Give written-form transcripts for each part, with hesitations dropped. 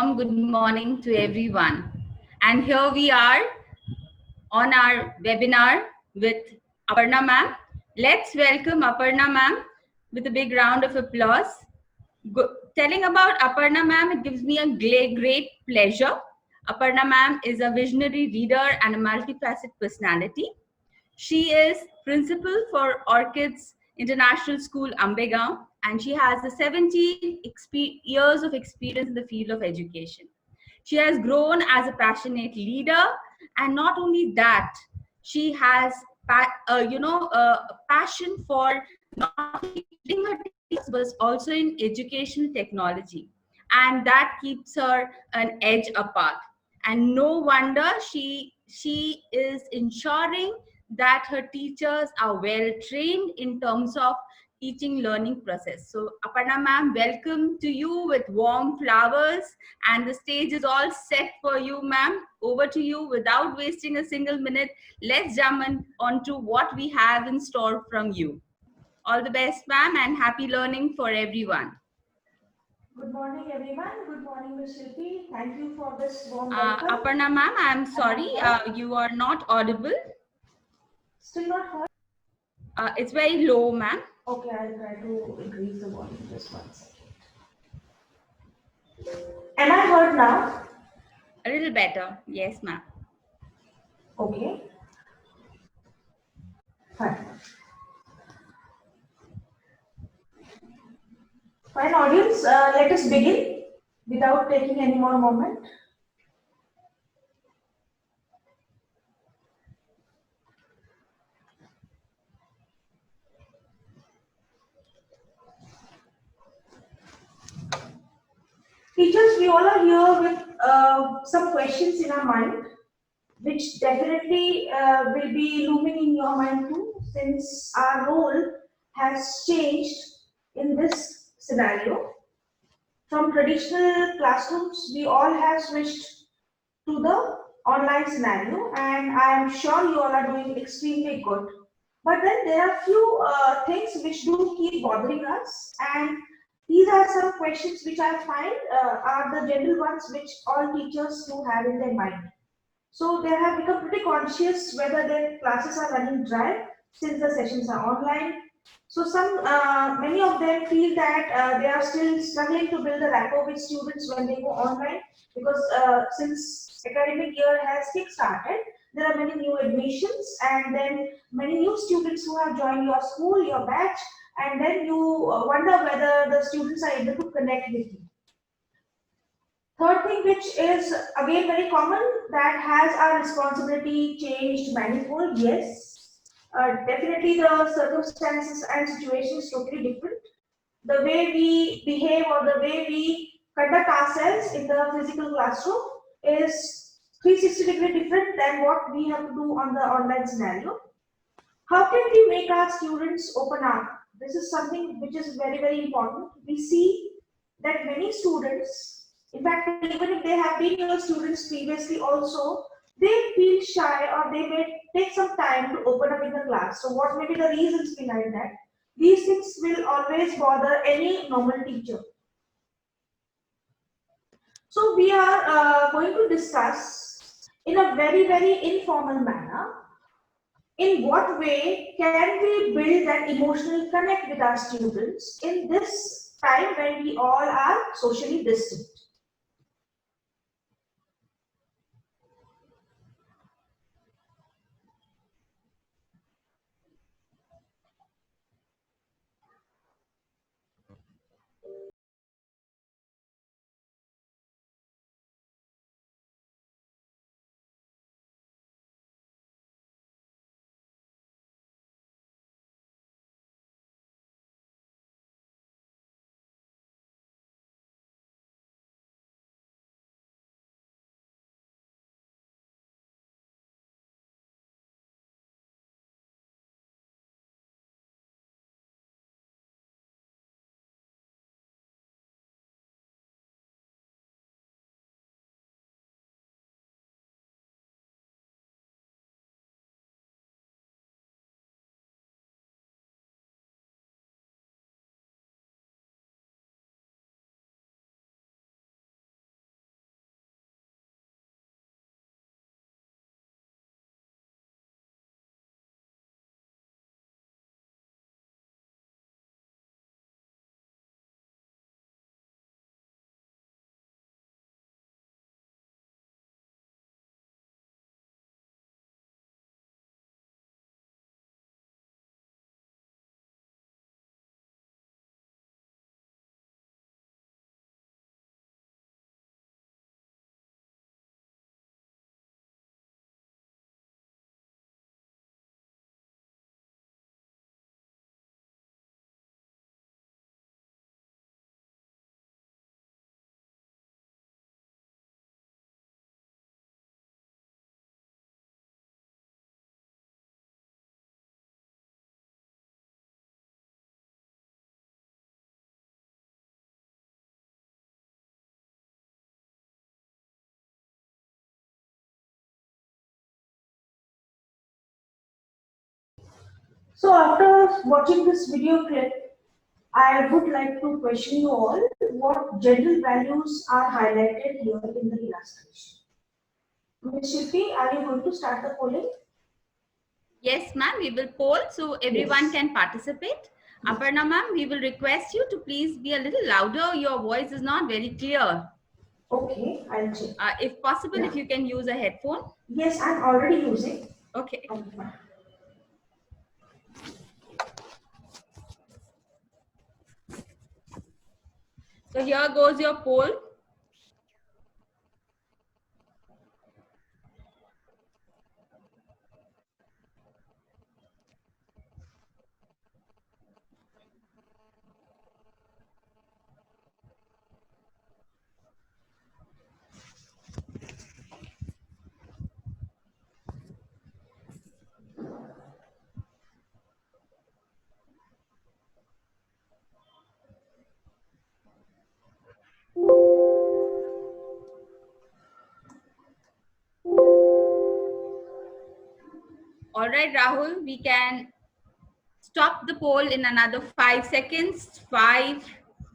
warm good morning to everyone. And here we are on our webinar with Aparna ma'am. Let's welcome Aparna ma'am with a big round of applause. Telling about Aparna ma'am, it gives me a great pleasure. Aparna ma'am is a visionary leader and a multifaceted personality. She is principal for Orchids International School, Ambegaon, and she has 17 years of experience in the field of education. She has grown as a passionate leader, and not only that, she has a passion for not only leading her teams but also in educational technology, and that keeps her an edge apart. And no wonder she is ensuring that her teachers are well trained in terms of teaching learning process. So Aparna ma'am, welcome to you with warm flowers, and the stage is all set for you, ma'am. Over to you. Without wasting a single minute, let's jump on to what we have in store from you. All the best, ma'am, and happy learning for everyone. Good morning, everyone. Good morning, Ms. Shilpi. Thank you for this warm welcome. Aparna ma'am, I'm sorry, you are not audible. Still not heard? It's very low, ma'am. Okay, I'll try to increase the volume. Just 1 second. Am I heard now? A little better. Yes, ma'am. Okay. Fine. Fine, audience. Let us begin without taking any more moment. Teachers, we all are here with some questions in our mind, which definitely will be looming in your mind too, since our role has changed in this scenario. From traditional classrooms, we all have switched to the online scenario, and I am sure you all are doing extremely good. But then there are few things which do keep bothering us, and these are some questions which I find are the general ones which all teachers do have in their mind. So they have become pretty conscious whether their classes are running dry since the sessions are online. So many of them feel that they are still struggling to build a rapport with students when they go online, because since academic year has kick-started, there are many new admissions and then many new students who have joined your school, your batch, and then you wonder whether the students are able to connect with you. Third thing, which is again very common, that has our responsibility changed manifold? Yes, definitely the circumstances and situations totally different. The way we behave or the way we conduct ourselves in the physical classroom is 360-degree different than what we have to do on the online scenario. How can we make our students open up? This is something which is very important. We see that many students, in fact, even if they have been your students previously also, they feel shy or they may take some time to open up in the class. So what may be the reasons behind that? These things will always bother any normal teacher. So we are going to discuss in a very informal manner, in what way can we build that emotional connect with our students in this time when we all are socially distant. So after watching this video clip, I would like to question you all what general values are highlighted here in the illustration. Ms. Shilpi, are you going to start the polling? Yes, ma'am, we will poll so everyone Yes. can participate. Aparna ma'am, we will request you to please be a little louder. Your voice is not very clear. Okay, I'll check. If possible, Yeah. if you can use a headphone. Yes, I'm already using. Okay. Okay, fine. So here goes your poll. All right, Rahul, we can stop the poll in another 5 seconds. 5,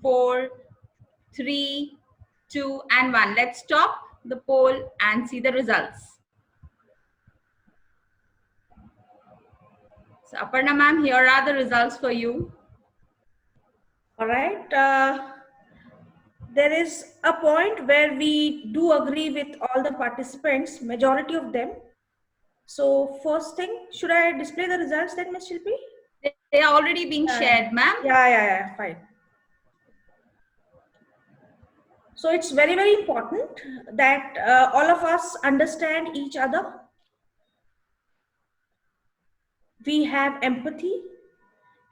4, 3, 2, and 1. Let's stop the poll and see the results. So, Aparna ma'am, here are the results for you. All right. There is a point where we do agree with all the participants, majority of them. So first thing, should I display the results then, Ms. Shilpi? They are already being shared, ma'am. Yeah, fine. So it's very, very important that all of us understand each other. We have empathy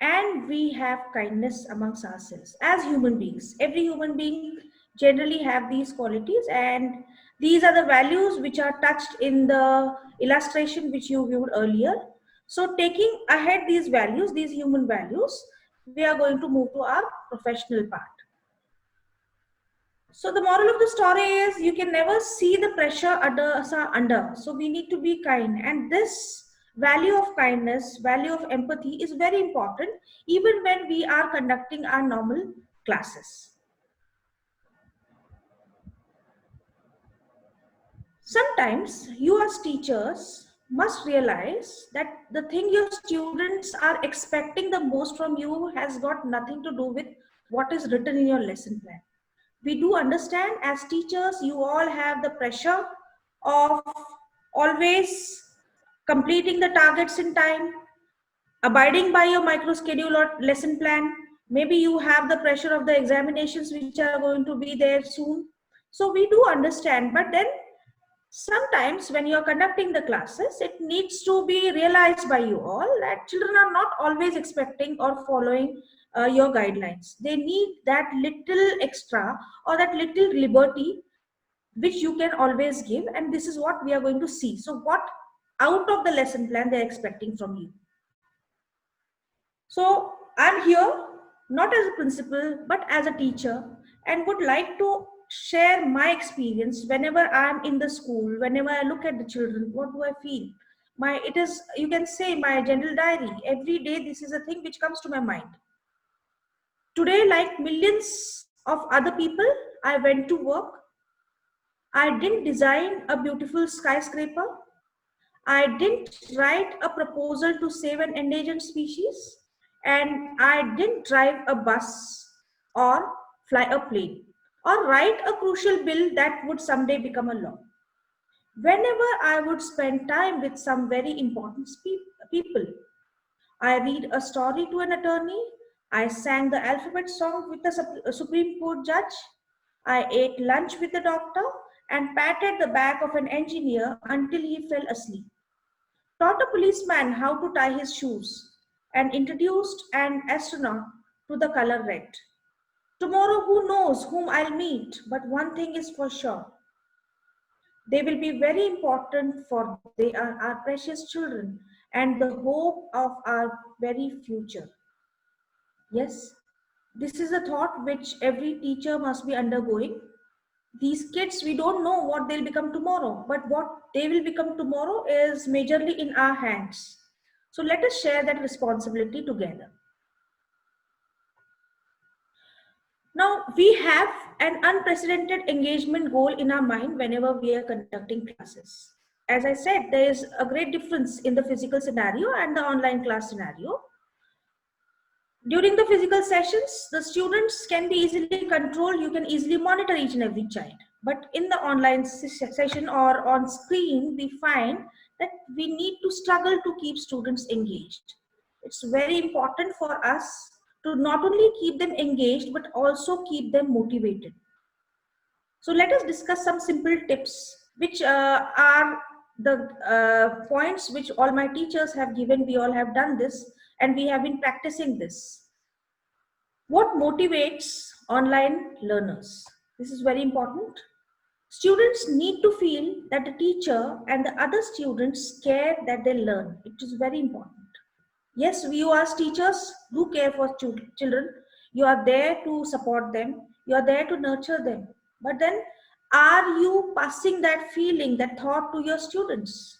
and we have kindness amongst ourselves as human beings. Every human being generally have these qualities, and these are the values which are touched in the illustration which you viewed earlier. So taking ahead these values, these human values, we are going to move to our professional part. So the moral of the story is you can never see the pressure under. So we need to be kind, and this value of kindness, value of empathy is very important even when we are conducting our normal classes. Sometimes you as teachers must realize that the thing your students are expecting the most from you has got nothing to do with what is written in your lesson plan. We do understand as teachers, you all have the pressure of always completing the targets in time, abiding by your micro schedule or lesson plan. Maybe you have the pressure of the examinations which are going to be there soon. So we do understand, but then sometimes when you are conducting the classes, it needs to be realized by you all that children are not always expecting or following your guidelines. They need that little extra or that little liberty which you can always give, and this is what we are going to see. So what out of the lesson plan they're expecting from you. So I'm here not as a principal but as a teacher, and would like to share my experience whenever I'm in the school, whenever I look at the children. What do I feel? It is, you can say, my general diary. Every day this is a thing which comes to my mind. Today, like millions of other people, I went to work. I didn't design a beautiful skyscraper. I didn't write a proposal to save an endangered species, and I didn't drive a bus or fly a plane or write a crucial bill that would someday become a law. Whenever I would spend time with some very important people, I read a story to an attorney, I sang the alphabet song with a Supreme Court judge, I ate lunch with the doctor, and patted the back of an engineer until he fell asleep, taught a policeman how to tie his shoes, and introduced an astronaut to the color red. Tomorrow, who knows whom I'll meet, but one thing is for sure. They will be very important, for they are our precious children and the hope of our very future. Yes, this is a thought which every teacher must be undergoing. These kids, we don't know what they'll become tomorrow, but what they will become tomorrow is majorly in our hands. So let us share that responsibility together. Now, we have an unprecedented engagement goal in our mind whenever we are conducting classes. As I said, there is a great difference in the physical scenario and the online class scenario. During the physical sessions, the students can be easily controlled. You can easily monitor each and every child. But in the online session or on screen, we find that we need to struggle to keep students engaged. It's very important for us to not only keep them engaged, but also keep them motivated. So let us discuss some simple tips, which are the points which all my teachers have given. We all have done this and we have been practicing this. What motivates online learners? This is very important. Students need to feel that the teacher and the other students care that they learn. It is very important. Yes, you as teachers do care for children. You are there to support them. You are there to nurture them. But then, are you passing that feeling, that thought to your students?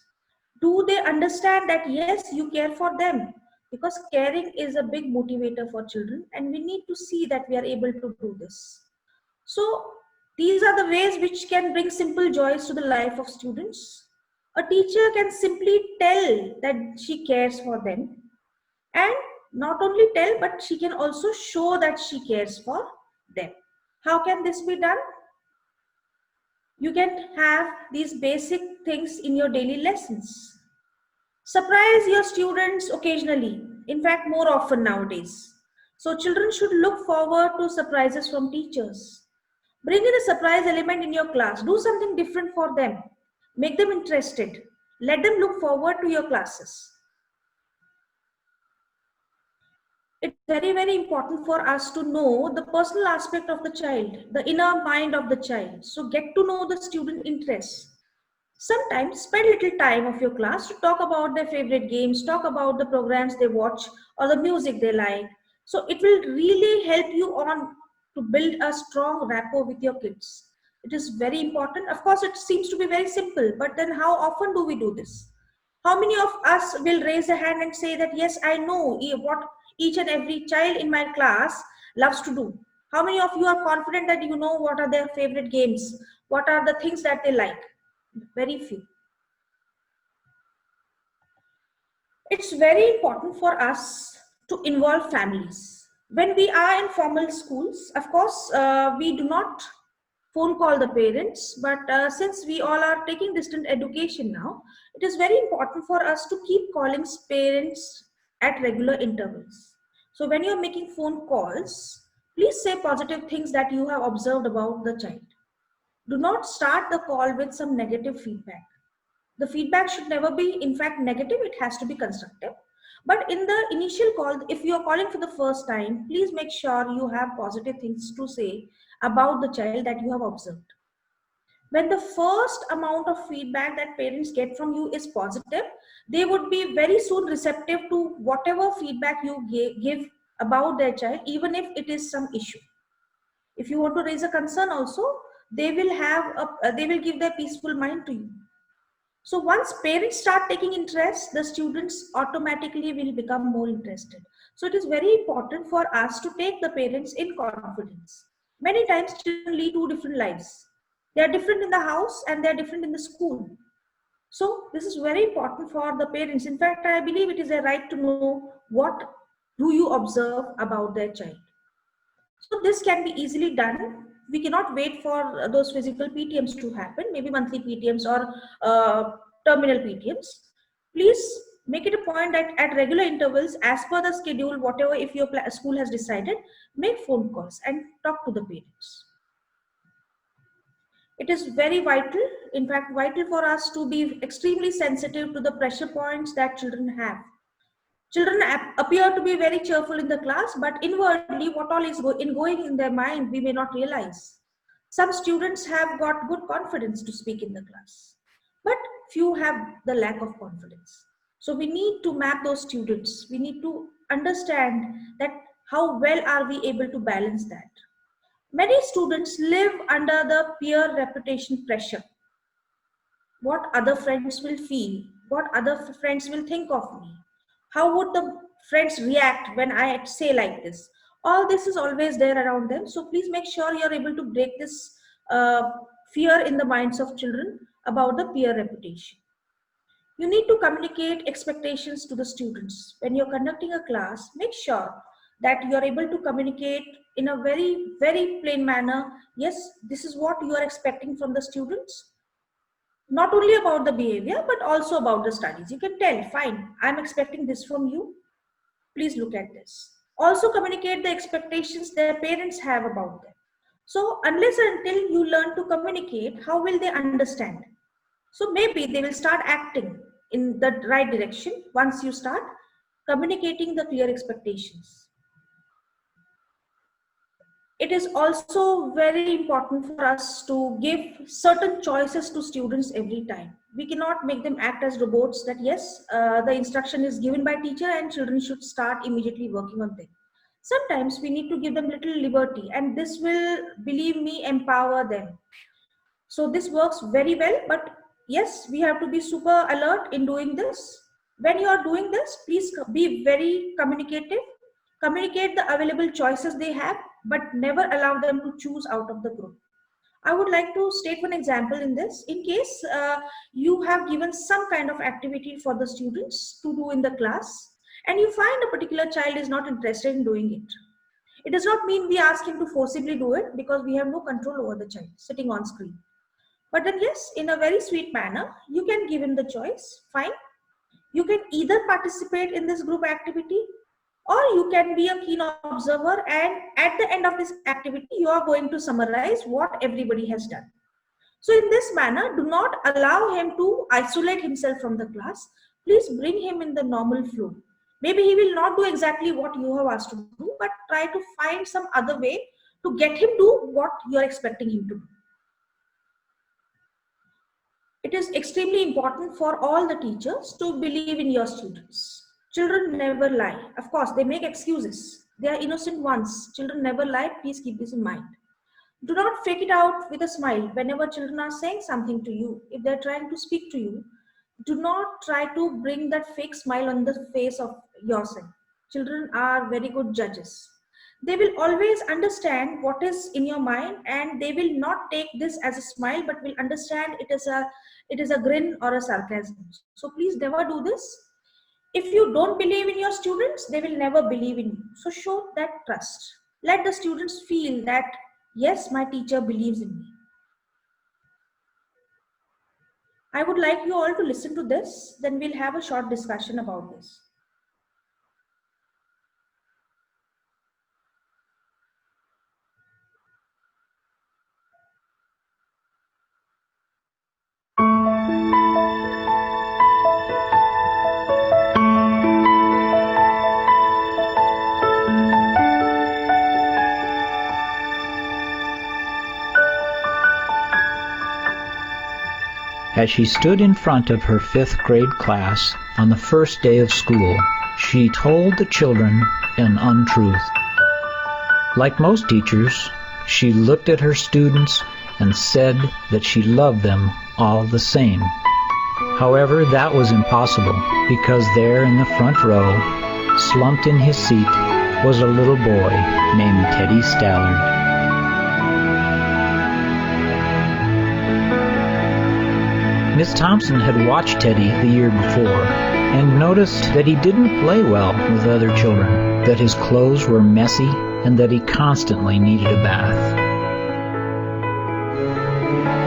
Do they understand that yes, you care for them? Because caring is a big motivator for children, and we need to see that we are able to do this. So, these are the ways which can bring simple joys to the life of students. A teacher can simply tell that she cares for them, and not only tell, but she can also show that she cares for them. How can this be done? You can have these basic things in your daily lessons. Surprise your students occasionally, in fact, more often nowadays. So children should look forward to surprises from teachers. Bring in a surprise element in your class. Do something different for them. Make them interested. Let them look forward to your classes. It's very, very important for us to know the personal aspect of the child, the inner mind of the child. So get to know the student interests. Sometimes spend little time of your class to talk about their favorite games, talk about the programs they watch or the music they like. So it will really help you on to build a strong rapport with your kids. It is very important. Of course, it seems to be very simple, but then how often do we do this? How many of us will raise a hand and say that, yes, I know what each and every child in my class loves to do? How many of you are confident that you know what are their favorite games? What are the things that they like? Very few. It's very important for us to involve families. When we are in formal schools, of course, we do not phone call the parents, but since we all are taking distant education now, it is very important for us to keep calling parents at regular intervals. So when you're making phone calls, please say positive things that you have observed about the child. Do not start the call with some negative feedback. The feedback should never be, in fact, negative. It has to be constructive. But in the initial call, if you are calling for the first time, please make sure you have positive things to say about the child that you have observed. When the first amount of feedback that parents get from you is positive, they would be very soon receptive to whatever feedback you give about their child, even if it is some issue. If you want to raise a concern also, they will give their peaceful mind to you. So once parents start taking interest, the students automatically will become more interested. So it is very important for us to take the parents in confidence. Many times children lead two different lives. They are different in the house and they are different in the school. So this is very important for the parents. In fact, I believe it is a right to know what do you observe about their child. So this can be easily done. We cannot wait for those physical PTMs to happen, maybe monthly PTMs or terminal PTMs. Please make it a point that at regular intervals, as per the schedule, whatever, if your school has decided, make phone calls and talk to the parents. It is very vital, in fact, vital for us to be extremely sensitive to the pressure points that children have. Children appear to be very cheerful in the class, but inwardly, what all is going in their mind, we may not realize. Some students have got good confidence to speak in the class, but few have the lack of confidence. So we need to map those students. We need to understand that how well are we able to balance that. Many students live under the peer reputation pressure. What other friends will feel? What other friends will think of me? How would the friends react when I say like this? All this is always there around them. So please make sure you're able to break this fear in the minds of children about the peer reputation. You need to communicate expectations to the students. When you're conducting a class, make sure that you're able to communicate in a very, very plain manner. Yes, this is what you are expecting from the students. Not only about the behavior, but also about the studies. You can tell, fine, I'm expecting this from you. Please look at this. Also communicate the expectations their parents have about them. So unless and until you learn to communicate, how will they understand? So maybe they will start acting in the right direction once you start communicating the clear expectations. It is also very important for us to give certain choices to students every time. We cannot make them act as robots that yes, the instruction is given by teacher and children should start immediately working on them. Sometimes we need to give them little liberty, and this will, believe me, empower them. So this works very well, but yes, we have to be super alert in doing this. When you are doing this, please be very communicative. Communicate the available choices they have, but never allow them to choose out of the group. I would like to state one example in this. In case you have given some kind of activity for the students to do in the class, and you find a particular child is not interested in doing it. It does not mean we ask him to forcibly do it, because we have no control over the child sitting on screen. But then yes, in a very sweet manner, you can give him the choice, fine. You can either participate in this group activity, or you can be a keen observer, and at the end of this activity, you are going to summarize what everybody has done. So in this manner, do not allow him to isolate himself from the class. Please bring him in the normal flow. Maybe he will not do exactly what you have asked to do, but try to find some other way to get him to what you are expecting him to do. It is extremely important for all the teachers to believe in your students. Children never lie. Of course, they make excuses. They are innocent ones. Children never lie. Please keep this in mind. Do not fake it out with a smile whenever children are saying something to you. If they're trying to speak to you, do not try to bring that fake smile on the face of yourself. Children are very good judges. They will always understand what is in your mind, and they will not take this as a smile, but will understand it is a grin or a sarcasm. So please never do this. If you don't believe in your students, they will never believe in you. So show that trust. Let the students feel that, yes, my teacher believes in me. I would like you all to listen to this, then we'll have a short discussion about this. As she stood in front of her 5th grade class on the first day of school, she told the children an untruth. Like most teachers, she looked at her students and said that she loved them all the same. However, that was impossible, because there in the front row, slumped in his seat, was a little boy named Teddy Stallard. Miss Thompson had watched Teddy the year before and noticed that he didn't play well with other children, that his clothes were messy, and that he constantly needed a bath.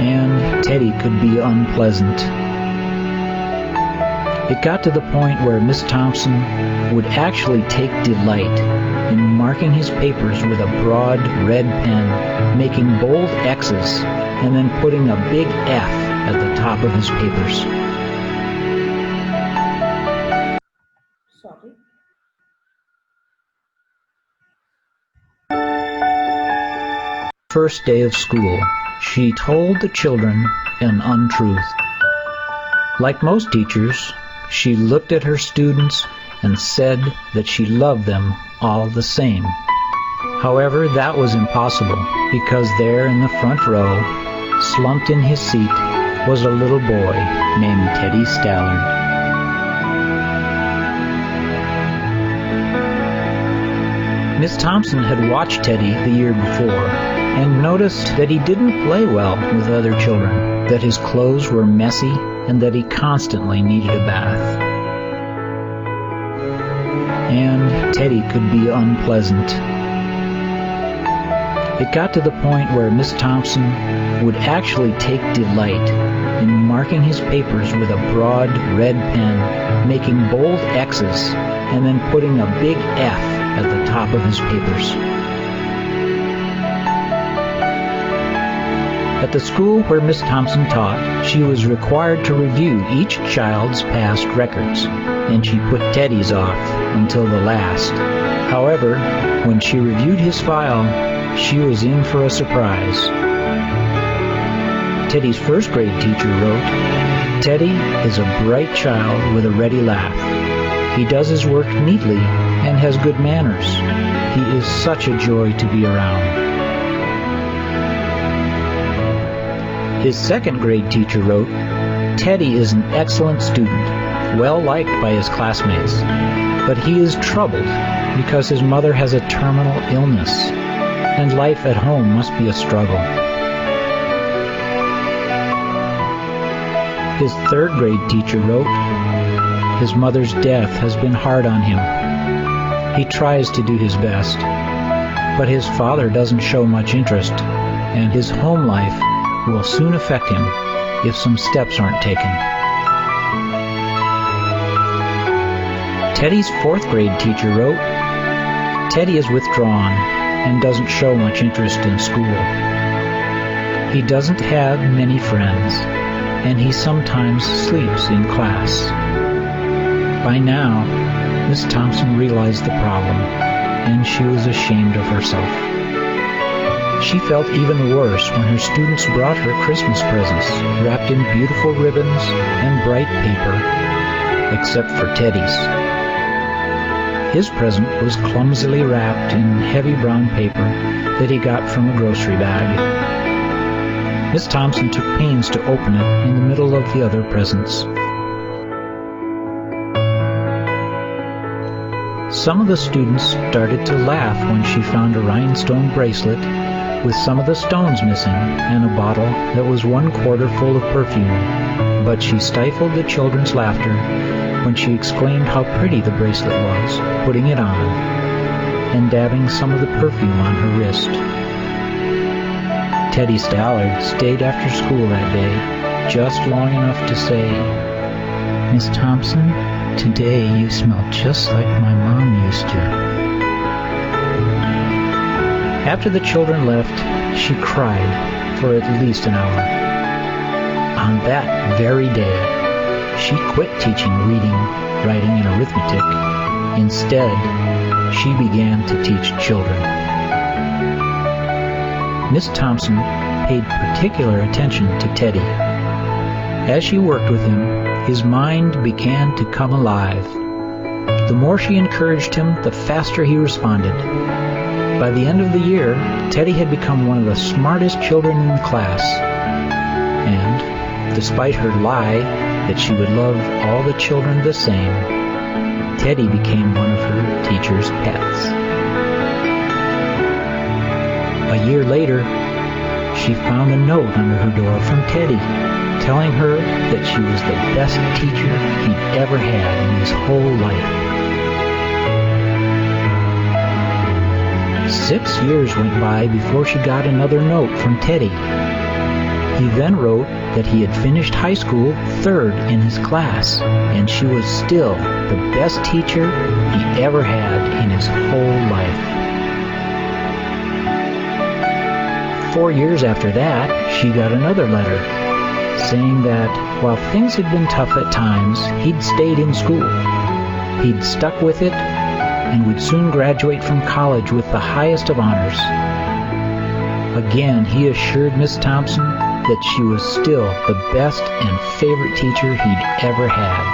And Teddy could be unpleasant. It got to the point where Miss Thompson would actually take delight in marking his papers with a broad red pen, making bold X's, and then putting a big F at the top of his papers. Sorry. First day of school, she told the children an untruth. Like most teachers, she looked at her students and said that she loved them all the same. However, that was impossible, because there in the front row, slumped in his seat, was a little boy named Teddy Stallard. Miss Thompson had watched Teddy the year before and noticed that he didn't play well with other children, that his clothes were messy, and that he constantly needed a bath. And Teddy could be unpleasant. It got to the point where Miss Thompson would actually take delight in marking his papers with a broad red pen, making bold X's, and then putting a big F at the top of his papers. At the school where Miss Thompson taught, she was required to review each child's past records, and she put Teddy's off until the last. However, when she reviewed his file, she was in for a surprise. Teddy's first grade teacher wrote, "Teddy is a bright child with a ready laugh. He does his work neatly and has good manners. He is such a joy to be around." His second grade teacher wrote, "Teddy is an excellent student, well liked by his classmates, but he is troubled because his mother has a terminal illness, and life at home must be a struggle." His third grade teacher wrote, "His mother's death has been hard on him. He tries to do his best, but his father doesn't show much interest, and his home life will soon affect him if some steps aren't taken." Teddy's fourth grade teacher wrote, "Teddy is withdrawn and doesn't show much interest in school. He doesn't have many friends, and he sometimes sleeps in class." By now, Miss Thompson realized the problem, and she was ashamed of herself. She felt even worse when her students brought her Christmas presents, wrapped in beautiful ribbons and bright paper, except for Teddy's. His present was clumsily wrapped in heavy brown paper that he got from a grocery bag. Miss Thompson took pains to open it in the middle of the other presents. Some of the students started to laugh when she found a rhinestone bracelet with some of the stones missing and a bottle that was 1/4 full of perfume, but she stifled the children's laughter when she exclaimed how pretty the bracelet was, putting it on and dabbing some of the perfume on her wrist. Teddy Stallard stayed after school that day, just long enough to say, "Miss Thompson, today you smell just like my mom used to." After the children left, she cried for at least an hour. On that very day, she quit teaching reading, writing, and arithmetic. Instead, she began to teach children. Miss Thompson paid particular attention to Teddy. As she worked with him, his mind began to come alive. The more she encouraged him, the faster he responded. By the end of the year, Teddy had become one of the smartest children in the class. And, despite her lie that she would love all the children the same, Teddy became one of her teacher's pets. A year later, she found a note under her door from Teddy, telling her that she was the best teacher he'd ever had in his whole life. 6 years went by before she got another note from Teddy. He then wrote that he had finished high school 3rd in his class, and she was still the best teacher he ever had in his whole life. 4 years after that, she got another letter, saying that while things had been tough at times, he'd stayed in school. He'd stuck with it and would soon graduate from college with the highest of honors. Again, he assured Miss Thompson that she was still the best and favorite teacher he'd ever had.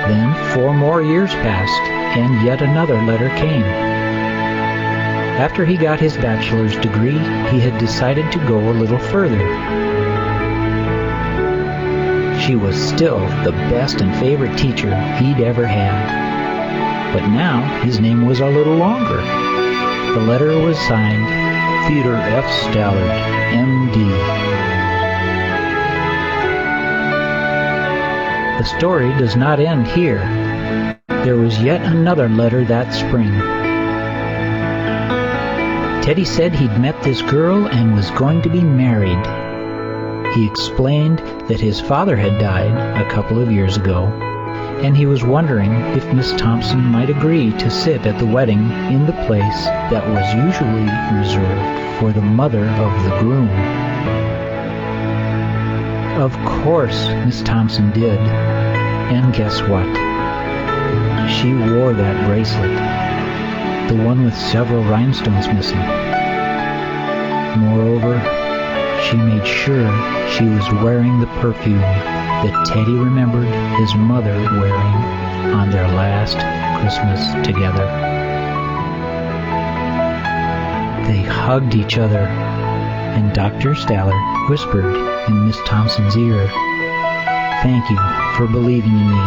Then 4 more years passed, and yet another letter came. After he got his bachelor's degree, he had decided to go a little further. she was still the best and favorite teacher he'd ever had. But now his name was a little longer. The letter was signed Theodore F. Stallard, M.D. The story does not end here. There was yet another letter that spring. Teddy said he'd met this girl and was going to be married. He explained that his father had died a couple of years ago, and he was wondering if Miss Thompson might agree to sit at the wedding in the place that was usually reserved for the mother of the groom. Of course, Miss Thompson did, and guess what? She wore that bracelet, the one with several rhinestones missing. Moreover, she made sure she was wearing the perfume that Teddy remembered his mother wearing on their last Christmas together. They hugged each other, and Dr. Stallard whispered in Miss Thompson's ear, "Thank you for believing in me.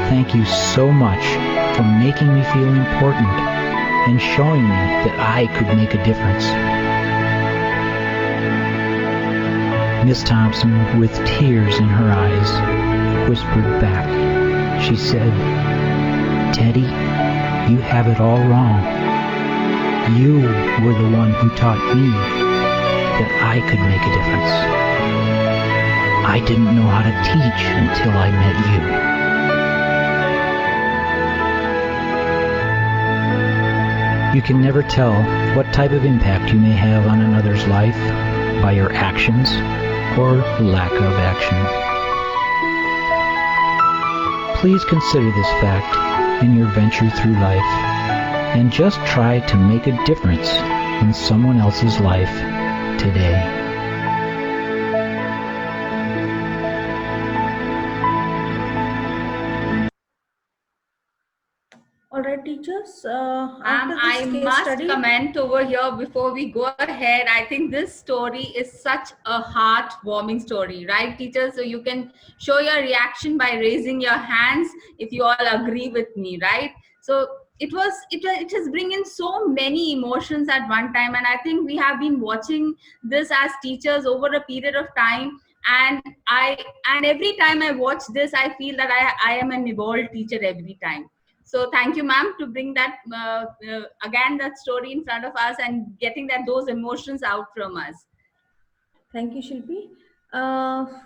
Thank you so much for making me feel important and showing me that I could make a difference." Miss Thompson, with tears in her eyes, whispered back. She said, "Teddy, you have it all wrong. You were the one who taught me that I could make a difference. I didn't know how to teach until I met you." You can never tell what type of impact you may have on another's life by your actions or lack of action. Please consider this fact in your venture through life, and just try to make a difference in someone else's life today. All right, teachers. I must comment over here before we go ahead. I think this story is such a heartwarming story, right, teachers? So you can show your reaction by raising your hands if you all agree with me, right? So it has bring in so many emotions at one time, and I think we have been watching this as teachers over a period of time. And every time I watch this, I feel that I am an evolved teacher every time. So thank you, ma'am, to bring that again, that story in front of us and getting those emotions out from us. Thank you, Shilpi.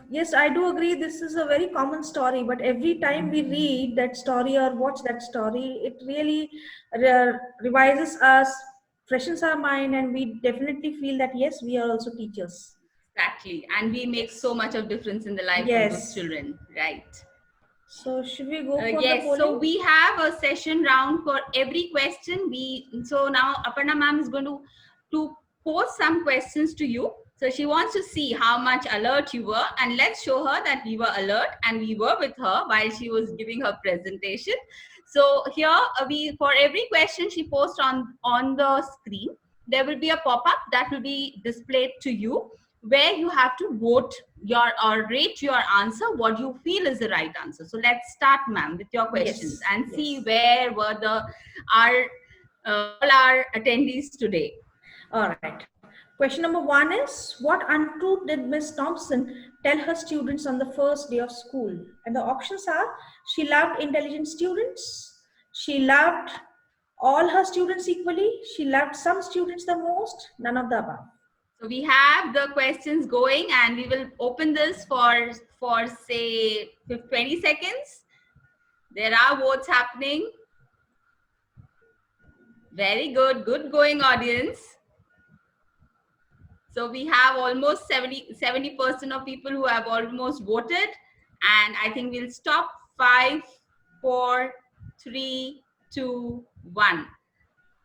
Yes, I do agree. This is a very common story, but every time we read that story or watch that story, it really revises us, freshens our mind, and we definitely feel that yes, we are also teachers. Exactly, and we make so much of difference in the life of those children, right? So should we go for yes, the polling? So we have a session round for every question. So now Aparna ma'am is going to pose some questions to you. So she wants to see how much alert you were, and let's show her that we were alert and we were with her while she was giving her presentation. So here for every question she posed on the screen, there will be a pop-up that will be displayed to you, where you have to vote or rate your answer, what you feel is the right answer. So let's start, ma'am, with your questions and see where were all our attendees today. All right. Question number 1 is, what untruth did Miss Thompson tell her students on the first day of school? And the options are, she loved intelligent students, she loved all her students equally, she loved some students the most, none of the above. So we have the questions going, and we will open this for say 20 seconds. There are votes happening. Very good. Good going, audience. So we have almost 70% of people who have almost voted. And I think we'll stop. 5, 4, 3, 2, 1.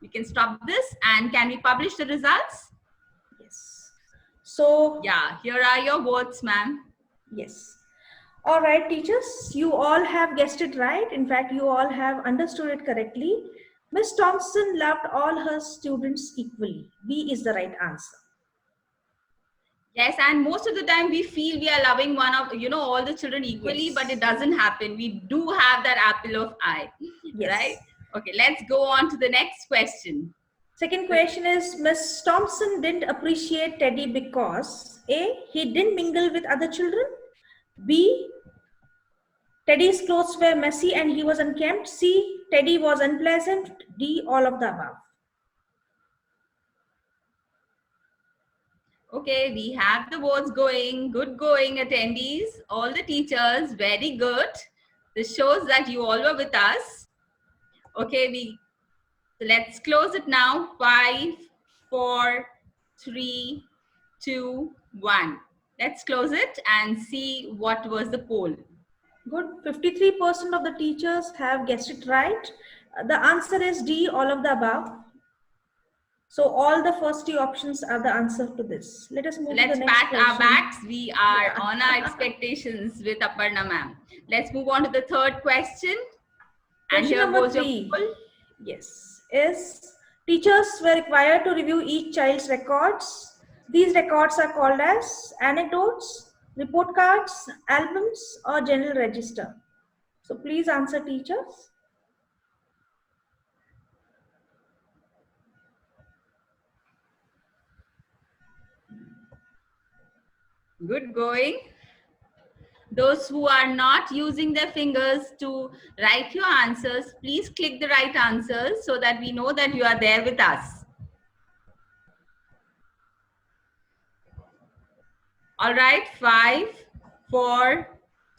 We can stop this. And can we publish the results? Yes. So yeah, here are your votes, ma'am. Yes. All right, teachers, you all have guessed it right. In fact, you all have understood it correctly. Miss Thompson loved all her students equally. B is the right answer. Yes, and most of the time we feel we are loving one of, all the children equally, Yes. but it doesn't happen. We do have that apple of eye, Yes. right? Okay, let's go on to the next question. Second question is, Miss Thompson didn't appreciate Teddy because A, he didn't mingle with other children. B, Teddy's clothes were messy and he was unkempt. C, Teddy was unpleasant. D, all of the above. Okay, we have the votes going. Good going, attendees. All the teachers, very good. This shows that you all were with us. Okay, so let's close it now. 5, 4, 3, 2, 1. Let's close it and see what was the poll. Good. 53% of the teachers have guessed it right. The answer is D, all of the above. So all the first two options are the answer to this. Let us move to the Let's next pat question. our backs. We are on our expectations with Aparna ma'am. Let's move on to the third question. And Question here number goes your 3. poll. Yes. Is teachers were required to review each child's records. These records are called as anecdotes, report cards, albums, or general register. So please answer, teachers. Good going. Those who are not using their fingers to write your answers, please click the right answers so that we know that you are there with us. All right, 5, 4,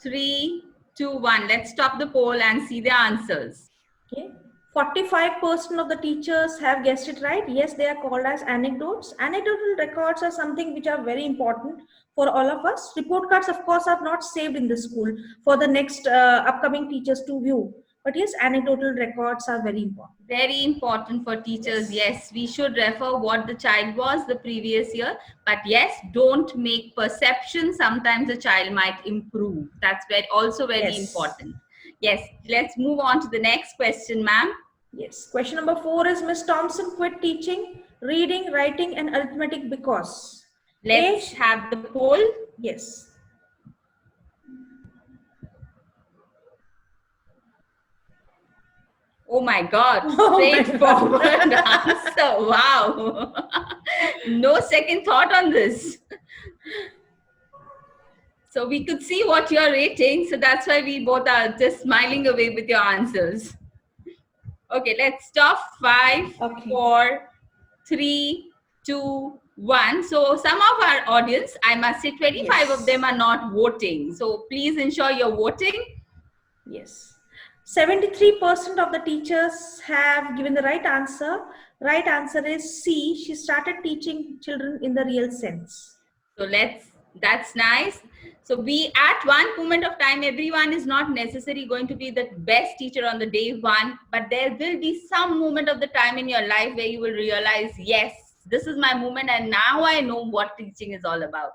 3, 2, 1. Let's stop the poll and see the answers. Okay. 45% of the teachers have guessed it right. Yes, they are called as anecdotes. Anecdotal records are something which are very important for all of us. Report cards, of course, are not saved in the school for the next upcoming teachers to view. But yes, anecdotal records are very important. Very important for teachers. Yes, we should refer what the child was the previous year. But yes, don't make perception. Sometimes the child might improve. That's also very important. Yes, let's move on to the next question, ma'am. Yes. Question number 4 is, Miss Thompson quit teaching reading, writing, and arithmetic because. Let's have the poll. Yes. Oh my God, straightforward answer. Wow. No second thought on this. So we could see what you're rating. So that's why we both are just smiling away with your answers. Okay, let's stop. 5, 4, 3, 2, 1. So some of our audience, I must say 25 of them are not voting. So please ensure you're voting. Yes. 73% of the teachers have given the right answer. Right answer is C. She started teaching children in the real sense. So that's nice. So at one moment of time, everyone is not necessarily going to be the best teacher on the day one, but there will be some moment of the time in your life where you will realize, yes, this is my moment and now I know what teaching is all about.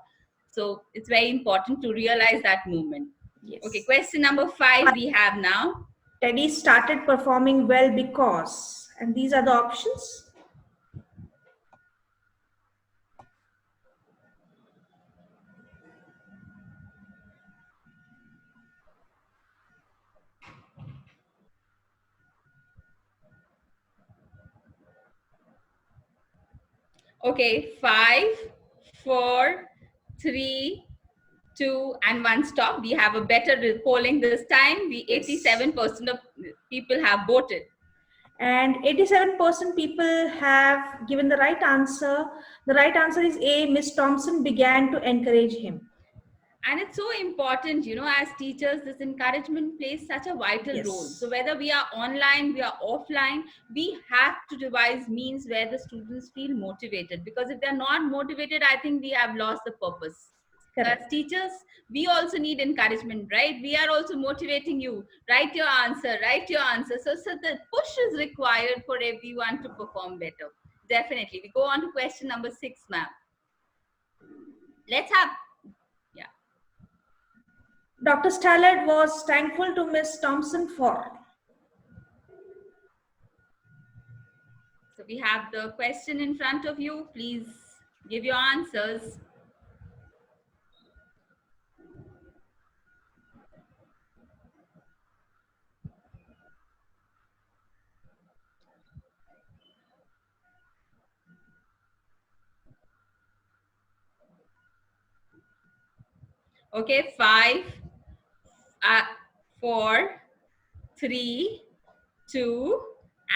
So it's very important to realize that moment. Yes. Okay, question number 5 we have now. Teddy started performing well because, and these are the options. Okay, 5, 4, 3, 2, and 1 stop. We have a better polling this time. 87% of people have voted. And 87% people have given the right answer. The right answer is A. Miss Thompson began to encourage him. And it's so important, as teachers, this encouragement plays such a vital role. So whether we are online, we are offline, we have to devise means where the students feel motivated. Because if they're not motivated, I think we have lost the purpose. As teachers, we also need encouragement, right? We are also motivating you. Write your answer. So the push is required for everyone to perform better. Definitely. We go on to question number 6, ma'am. Let's have, Dr. Stallard was thankful to Miss Thompson for. So we have the question in front of you. Please give your answers. Okay, 5, 4, 3, 2,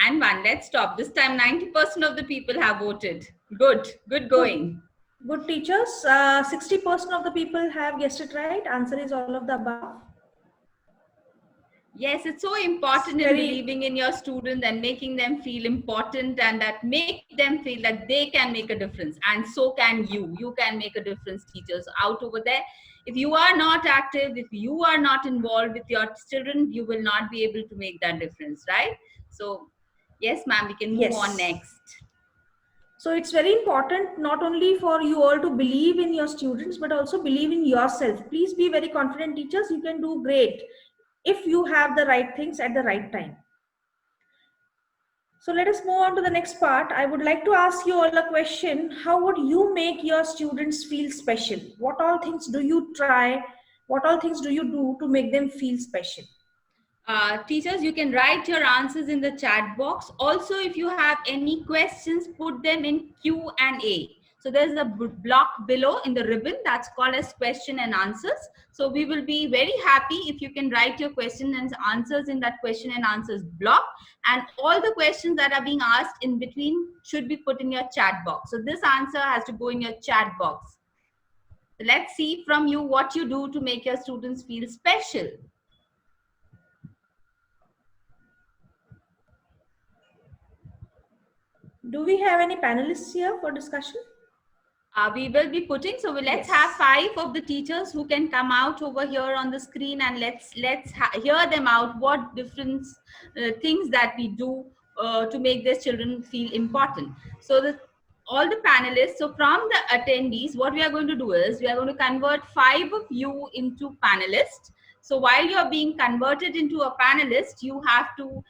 and 1. Let's stop. This time 90% of the people have voted. Good, good going. Good teachers. 60% of the people have guessed it right. Answer is all of the above. Yes, it's so important in Very- believing in your student and making them feel important, and that make them feel that they can make a difference. And so can you. You can make a difference, teachers out over there. If you are not active, if you are not involved with your children, you will not be able to make that difference, right? So, yes, ma'am, we can move Yes. on next. So it's very important not only for you all to believe in your students, but also believe in yourself. Please be very confident, teachers. You can do great if you have the right things at the right time. So let us move on to the next part. I would like to ask you all a question. How would you make your students feel special? What all things do you try? What all things do you do to make them feel special? Teachers, you can write your answers in the chat box. Also, if you have any questions, put them in Q&A. So there's a block below in the ribbon that's called as question and answers. So we will be very happy if you can write your question and answers in that question and answers block. And all the questions that are being asked in between should be put in your chat box. So this answer has to go in your chat box. Let's see from you what you do to make your students feel special. Do we have any panelists here for discussion? We will be putting, so let's Yes. have 5 of the teachers who can come out over here on the screen, and let's hear them out what different things that we do to make their children feel important. So all the panelists, so from the attendees, what we are going to do is we are going to convert 5 of you into panelists. So while you're being converted into a panelist, you have to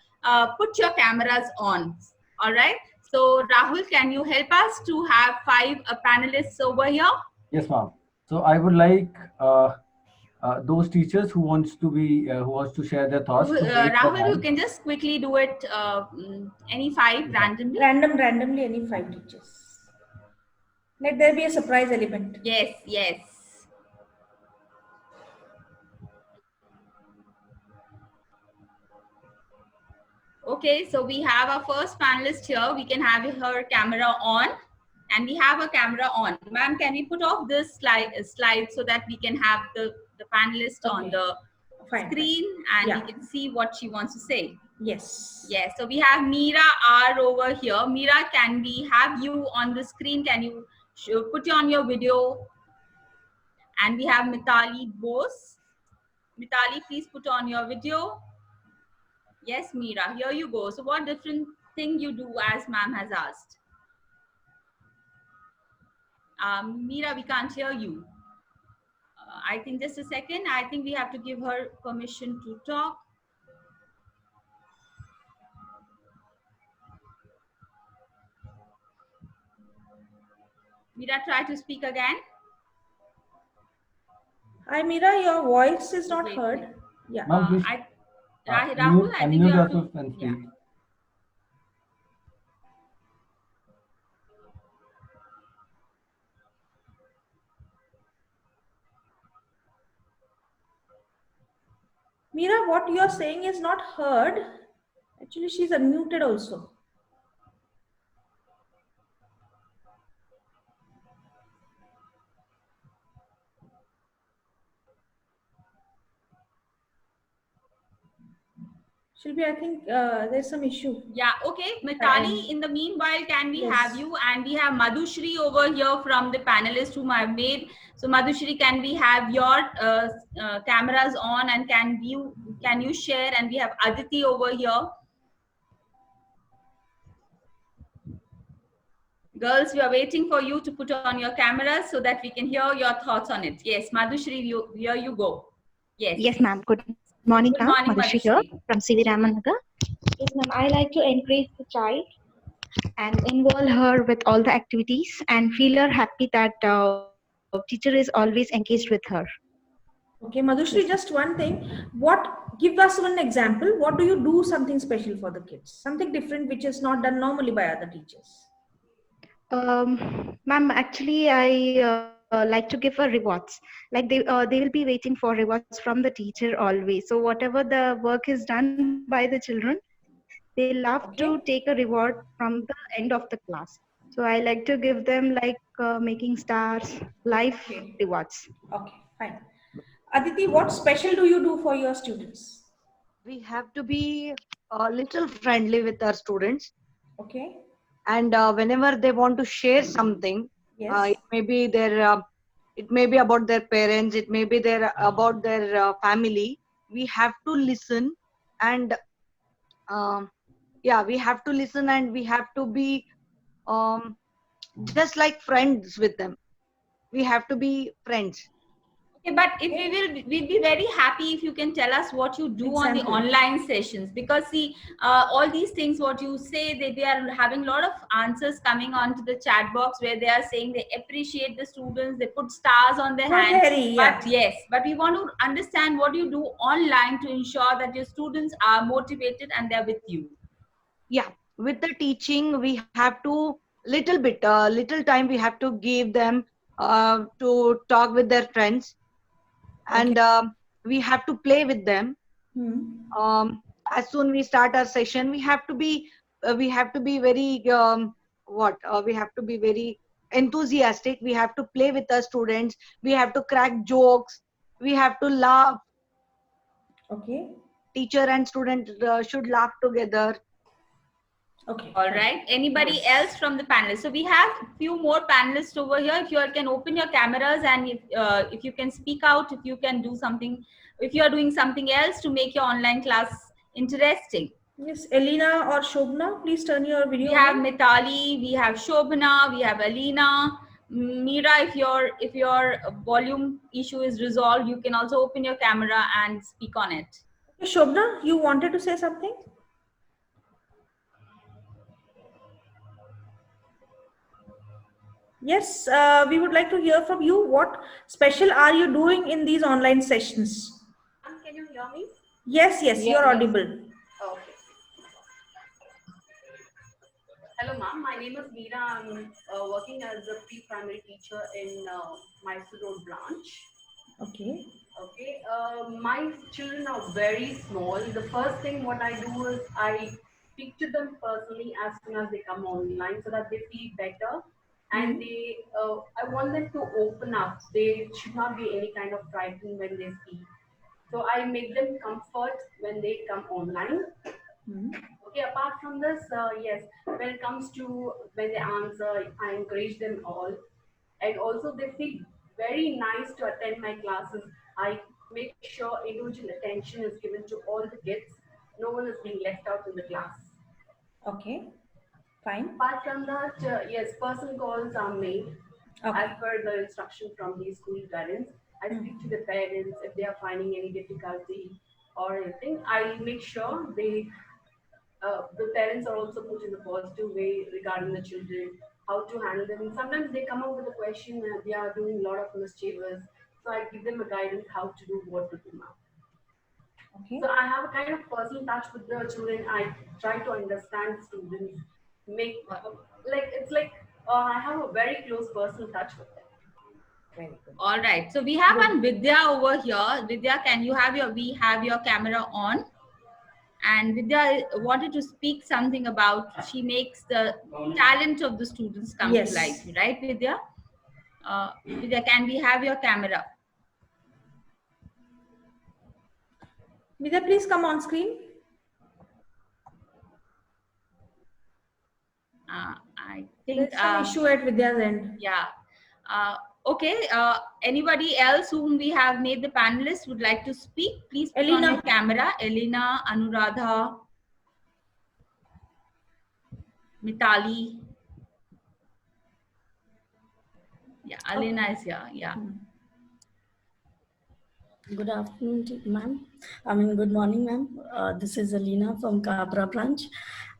put your cameras on. All right. So Rahul, can you help us to have 5 panelists over here? Yes, ma'am. So I would like those teachers who wants to share their thoughts. to wait for Rahul, you mine. can just quickly do it. Any 5 randomly? Randomly, any 5 teachers. Let there be a surprise element. Yes, yes. Okay, so we have our first panelist here. We can have her camera on, and we have a camera on. Ma'am, can we put off this slide so that we can have the panelist on the Fine. screen, and Yeah. we can see what she wants to say. Yes. Yes, so we have Meera R over here. Meera, can we have you on the screen? Can you put you on your video? And we have Mitali Bose. Mitali, please put on your video. Yes, Meera, here you go. So what different thing you do as ma'am has asked? Meera, we can't hear you. I think just a second. I think we have to give her permission to talk. Meera, try to speak again. Hi, Meera, your voice is not Wait, heard. wait. Yeah. Ma'am, please Rahul, I think you unmute have to. yourself and Yeah. speak. Meera, what you are saying is not heard. Actually, she's unmuted also. Shilpi, I think there's some issue. Yeah, okay. Mitali, in the meanwhile, can we Yes. have you? And we have Madhushri over here from the panelists whom I've made. So Madhushri, can we have your cameras on, and can you share? And we have Aditi over here. Girls, we are waiting for you to put on your cameras so that we can hear your thoughts on it. Yes, Madhushri, here you go. Yes. Yes, ma'am. Good morning, Good ma'am. morning, Madhushri here Madhushri. from CV Ramanagar. Yes, ma'am. I like to encourage the child and involve her with all the activities and feel her happy that teacher is always engaged with her. Okay, Madhushri, just one thing. Give us one example. What do you do something special for the kids? Something different which is not done normally by other teachers. Ma'am, actually, I like to give a rewards. Like they will be waiting for rewards from the teacher always. So whatever the work is done by the children, they love to Okay. take a reward from the end of the class. So I like to give them like making stars, life Okay. rewards. Okay, fine. Aditi, what special do you do for your students? We have to be a little friendly with our students, Okay. and whenever they want to share something, Yes. it may be about their parents, it may be about their family. We have to listen, and um, yeah, we have to listen, and we have to be um, just like friends with them. We have to be friends. Okay, but if we'd be very happy if you can tell us what you do on the Example. online sessions, because see, all these things, what you say, they are having a lot of answers coming onto the chat box where they are saying they appreciate the students, they put stars on their Not hands. very, yeah. But yes, but we want to understand what you do online to ensure that your students are motivated and they're with you. Yeah, with the teaching, we have to little time we have to give them to talk with their friends, and we have to play with them. As soon we start our session, we have to be very we have to be very enthusiastic. We have to play with our students, we have to crack jokes, we have to laugh. Okay. Teacher and student should laugh together. Okay. All right. Anybody else from the panelists? So we have a few more panelists over here. If you all can open your cameras, and if you can speak out, if you can do something, if you are doing something else to make your online class interesting. Yes, Elena or Shobna, please turn your video We have on. Mitali, we have Shobhana, we have Alina. Meera, if your volume issue is resolved, you can also open your camera and speak on it. Okay, Shobna, you wanted to say something? Yes, we would like to hear from you. What special are you doing in these online sessions? Can you hear me? Yes, yes, you're audible. Okay. Hello, ma'am. My name is Meera. I'm working as a pre-primary teacher in Mysore Road branch. Okay. Okay. My children are very small. The first thing what I do is I speak to them personally as soon as they come online so that they feel better. And I want them to open up. They should not be any kind of frightened when they speak. So I make them comfort when they come online. Okay, apart from this, yes, when it comes to when they answer, I encourage them all. And also they feel very nice to attend my classes. I make sure individual attention is given to all the kids. No one is being left out in the class. Okay. Fine. Apart from that, yes, personal calls are made as per the instruction from the school guidance. I speak to the parents if they are finding any difficulty or anything. I make sure the parents are also put in a positive way regarding the children, how to handle them. And sometimes they come up with a question and they are doing a lot of mischievous. So I give them a guidance how to do, what to do now. Okay. So I have a kind of personal touch with the children. I try to understand students. I have a very close personal touch with them. Very good. All right. So we have one Vidya over here. Vidya, we have your camera on. And Vidya wanted to speak something about, she makes the talent of the students come to life, right, Vidya? Vidya, can we have your camera? Vidya, please come on screen. I think there's some issue at Vidya's end. Yeah. Okay. Anybody else whom we have made the panelists would like to speak? Please put on your camera. Elena, Anuradha, Mitali. Yeah, Elena is here. Yeah. Good afternoon, ma'am. Good morning, ma'am. This is Alina from Kabra branch.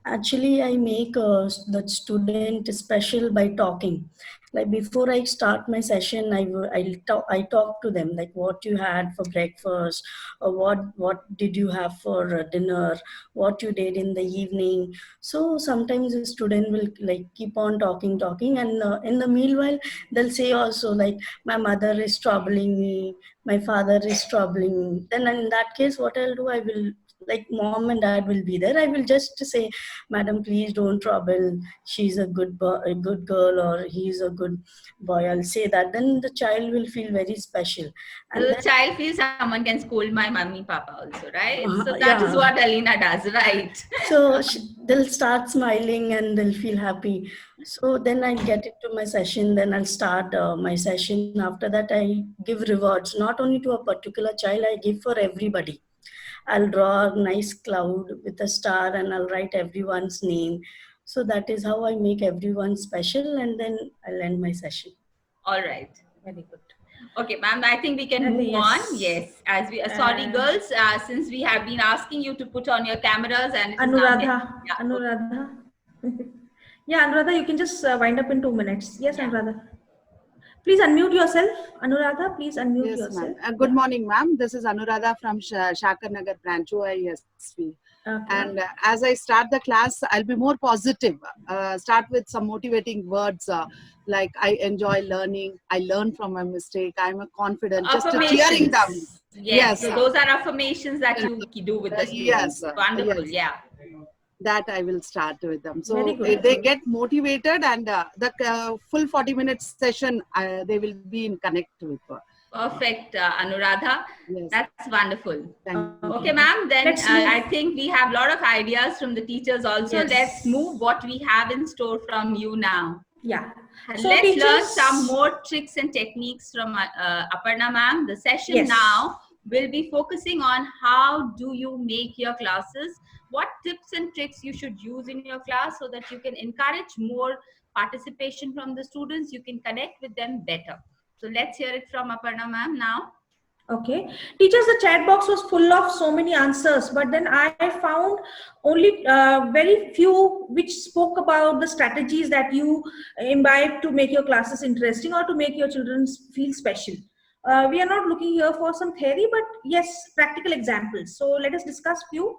Actually, I make the student special by talking. Like before I start my session, I talk to them like what you had for breakfast, or what did you have for dinner, what you did in the evening. So sometimes the student will like keep on talking, and in the meanwhile they'll say also like my mother is troubling me, my father is troubling me. Then in that case, what I'll do, I will, like mom and dad will be there, I will just say, madam, please don't trouble, she's a good girl, or he's a good boy. I'll say that. Then the child will feel very special. So And the then, child feels someone can scold my mummy, papa also, right? So that is yeah. what Alina does, right? So they'll start smiling and they'll feel happy. So then I get into my session. Then I'll start my session. After that, I give rewards not only to a particular child. I give for everybody. I'll draw a nice cloud with a star and I'll write everyone's name. So that is how I make everyone special, and then I'll end my session. All right. Very good. Okay, ma'am, I think we can And move on. Yes, as we sorry, girls, since we have been asking you to put on your cameras and it is now- Anuradha. Yeah, Anuradha. Yeah, Anuradha, you can just wind up in 2 minutes. Yes, Yeah. Anuradha. Please unmute yourself. Anuradha, please unmute Yes, yourself. ma'am. Good morning, ma'am. This is Anuradha from Shakar Nagar branch, OISV. Okay. And as I start the class, I'll be more positive. Start with some motivating words like I enjoy learning. I learn from my mistake. I'm a confident. Just cheering them. Yes, so those are affirmations that you do with the students. Yes, Wonderful, yes. yeah. That I will start with them. So Very good. they get motivated, and the full 40 minutes session, they will be in connect with her. Perfect, Anuradha. Yes. That's wonderful. Thank you. Okay, ma'am, then Let's move. I think we have a lot of ideas from the teachers also. Yes. Let's move what we have in store from you now. Yeah. And So let's learn teachers- some more tricks and techniques from Aparna ma'am. The session Yes. now will be focusing on how do you make your classes, what tips and tricks you should use in your class so that you can encourage more participation from the students, you can connect with them better. So let's hear it from Aparna ma'am now. Okay. Teachers, the chat box was full of so many answers, but then I found only very few which spoke about the strategies that you imbibe to make your classes interesting or to make your children feel special. We are not looking here for some theory, but yes, practical examples. So let us discuss few.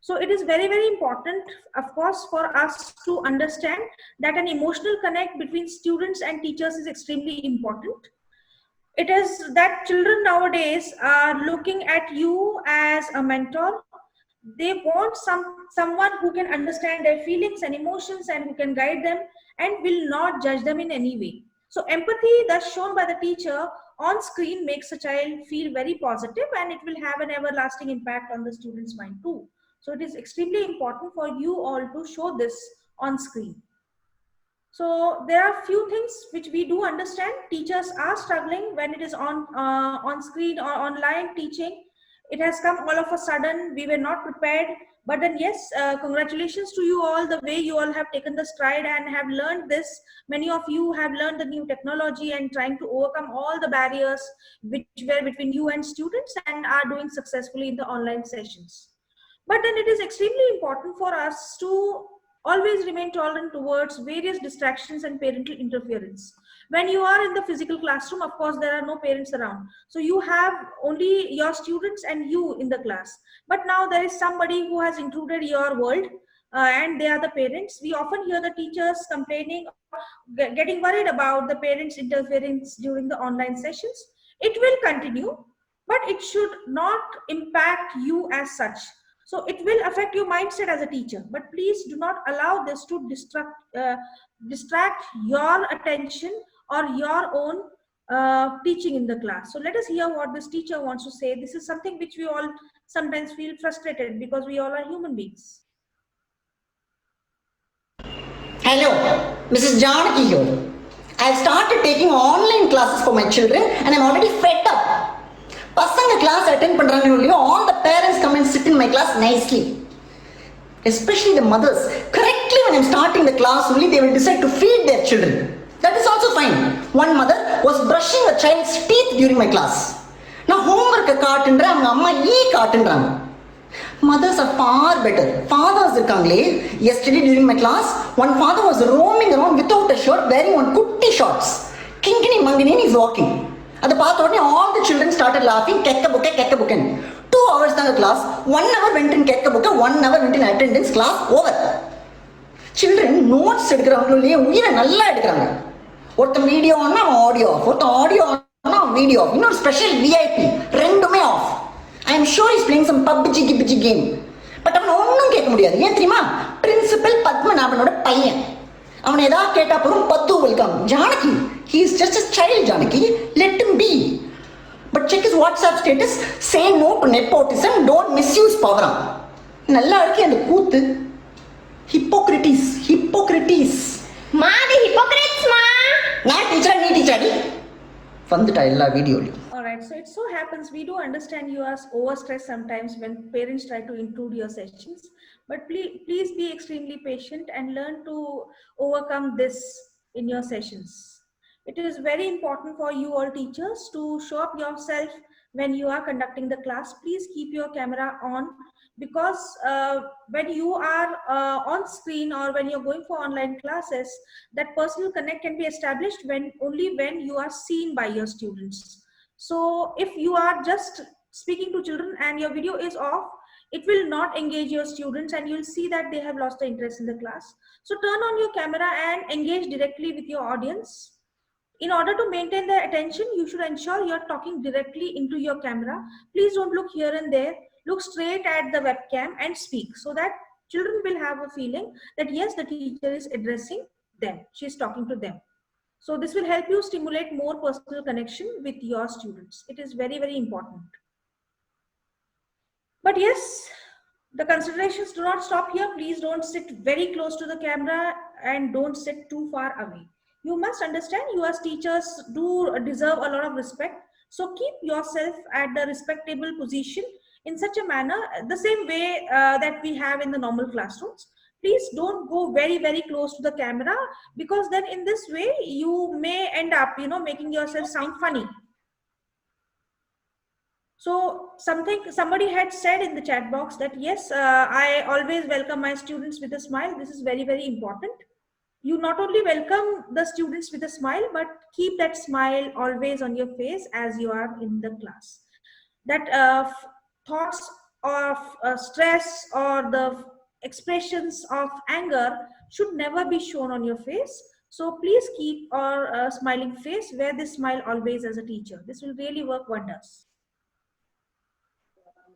So it is very, very important, of course, for us to understand that an emotional connect between students and teachers is extremely important. It is that children nowadays are looking at you as a mentor. They want someone who can understand their feelings and emotions and who can guide them and will not judge them in any way. So empathy thus shown by the teacher on screen makes a child feel very positive, and it will have an everlasting impact on the student's mind too. So it is extremely important for you all to show this on screen. So there are few things which we do understand. Teachers are struggling when it is on screen or online teaching. It has come all of a sudden. We were not prepared. But then yes, congratulations to you all, the way you all have taken the stride and have learned this. Many of you have learned the new technology and trying to overcome all the barriers which were between you and students and are doing successfully in the online sessions. But then it is extremely important for us to always remain tolerant towards various distractions and parental interference. When you are in the physical classroom, of course, there are no parents around. So you have only your students and you in the class. But now there is somebody who has intruded your world and they are the parents. We often hear the teachers complaining, getting worried about the parents' interference during the online sessions. It will continue, but it should not impact you as such. So it will affect your mindset as a teacher, but please do not allow this to distract your attention or your own teaching in the class. So let us hear what this teacher wants to say. This is something which we all sometimes feel frustrated because we all are human beings. Hello, Mrs. Janaki here. I have started taking online classes for my children and I'm already fed up. பசங்க class attend பண்றாங்க இல்லையோ, all the parents come and sit in my class nicely, especially the mothers. Correctly, when I'm starting the class only, they will decide to feed their children. That is also fine. One mother was brushing a child's teeth during my class. நான் homework காட்டுன்ற அவங்க அம்மா ஈ காட்டுன்றாங்க. Mothers are far better. Fathers irukangale. Yesterday during my class, one father was roaming around without a shirt, wearing one kutti shorts. Kinkini mangini is walking. At the path, all the children started laughing. Kekka bukke. 2 hours the class. 1 hour went in kekka bukke, 1 hour went in attendance. Class over. Children notes எடுக்கறாங்களே உயிரை நல்லா எடுக்கறாங்க. ஒருத்த video ஆனா audio of, ஒருத்த audio ஆனா video of. இன்னொரு special VIP ரெண்டுமே of. I am sure he is playing some PUBG game. But அவன் ஒன்றும் கேட்க முடியாது. ஏன் தெரியுமா? பிரின்சிபல் பத்மநாபனோட பையன். அவன் ஏதாவது கேட்டா போதும் பத்து welcome. Janaki, he is just a child, Janaki. Let him be. But check his WhatsApp status. Say no to nepotism. Don't misuse power. நல்லா இருக்கு அந்த கூத்து. Hypocrites. Ma, the hypocrites, ma. நான் டீச்சர், நீ டீச்சர். வந்துட்டா எல்லா வீடியோலையும். All right, so it so happens we do understand you are overstressed sometimes when parents try to include your sessions, but please be extremely patient and learn to overcome this in your sessions. It is very important for you all teachers to show up yourself when you are conducting the class. Please keep your camera on, because when you are on screen or when you're going for online classes, that personal connect can be established only when you are seen by your students. So if you are just speaking to children and your video is off, it will not engage your students and you'll see that they have lost the interest in the class. So turn on your camera and engage directly with your audience. In order to maintain their attention, you should ensure you're talking directly into your camera. Please don't look here and there. Look straight at the webcam and speak, so that children will have a feeling that yes, the teacher is addressing them. She's talking to them. So this will help you stimulate more personal connection with your students. It is very, very important. But yes, the considerations do not stop here. Please don't sit very close to the camera and don't sit too far away. You must understand you as teachers do deserve a lot of respect. So keep yourself at the respectable position in such a manner, the same way that we have in the normal classrooms. Please don't go very, very close to the camera, because then in this way you may end up, making yourself sound funny. So somebody had said in the chat box that yes, I always welcome my students with a smile. This is very, very important. You not only welcome the students with a smile, but keep that smile always on your face as you are in the class. That thoughts of stress or the expressions of anger should never be shown on your face. So please keep a smiling face. Wear this smile always as a teacher. This will really work wonders.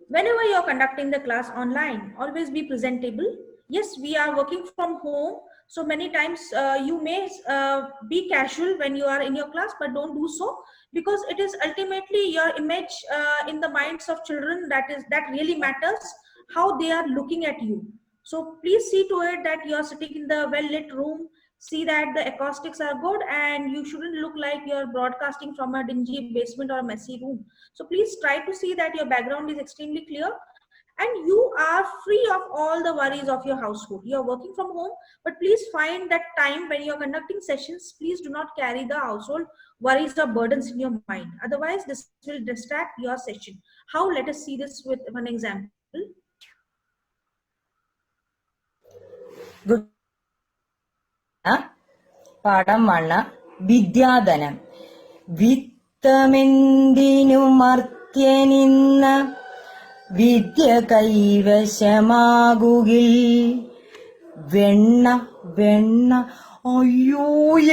Whenever you're conducting the class online, always be presentable. Yes, we are working from home, so many times you may be casual when you are in your class, but don't do so, because it is ultimately your image in the minds of children that really matters, how they are looking at you. So please see to it that you are sitting in the well-lit room. See that the acoustics are good, and you shouldn't look like you're broadcasting from a dingy basement or a messy room. So please try to see that your background is extremely clear and you are free of all the worries of your household. You're working from home, but please find that time when you're conducting sessions, please do not carry the household worries or burdens in your mind. Otherwise, this will distract your session. How? Let us see this with one example. Good. പാഠം 1 വിദ്യാധനം. വിത്തമെന്തിനു മർത്യനിന്ന വിദ്യ കൈവശമാകുകിൽ വെണ്ണ വെണ്ണ. അയ്യോ,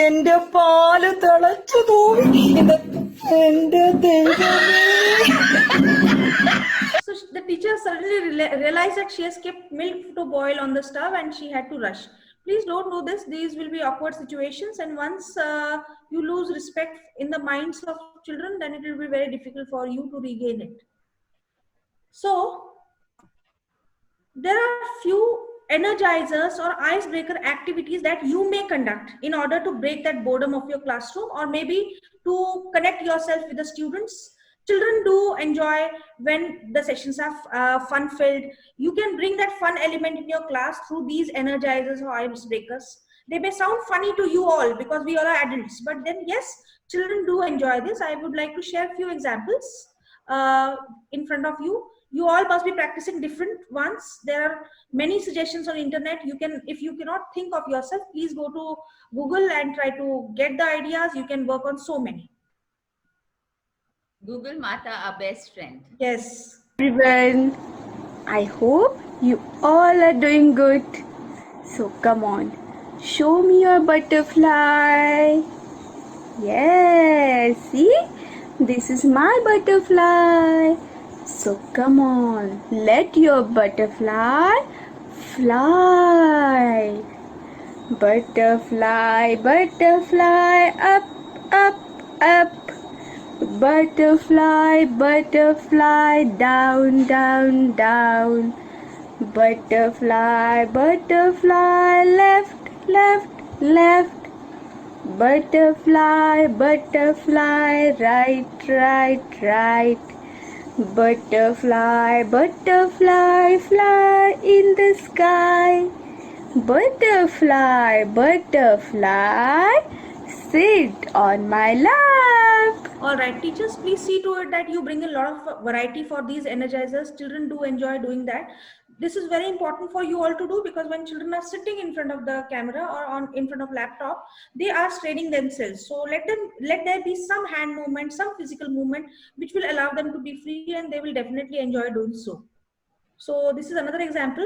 എന്റെ പാല് തിളച്ചു തോന്നി. എന്റെ ദൈവമേ. So the teacher suddenly realized that she has kept milk to boil on the stove and she had to rush. Please don't do this. These will be awkward situations, and once you lose respect in the minds of children, then it will be very difficult for you to regain it. So there are few energizers or icebreaker activities that you may conduct in order to break that boredom of your classroom, or maybe to connect yourself with the students. Children do enjoy when the sessions are fun filled. You can bring that fun element in your class through these energizers or icebreakers. They may sound funny to you all because we all are adults, but then yes, children do enjoy this. I would like to share a few examples in front of you. You all must be practicing different ones. There are many suggestions on internet. You can, if you cannot think of yourself, please go to Google and try to get the ideas. You can work on so many. Google Mata, our best friend. Yes. Everyone, I hope you all are doing good. So come on, show me your butterfly. Yes, see, this is my butterfly. So come on, let your butterfly fly. Butterfly, butterfly, up, up, up. Butterfly, butterfly, down, down, down. Butterfly, butterfly, left, left, left. Butterfly, butterfly, right, right, right. Butterfly, butterfly, fly in the sky. Butterfly, butterfly, sit on my lap. All right, teachers, please see to it that you bring a lot of variety for these energizers. Children do enjoy doing that. This is very important for you all to do, because when children are sitting in front of the camera or in front of laptop, they are straining themselves. So let there be some hand movement, some physical movement, which will allow them to be free, and they will definitely enjoy doing so. So this is another example.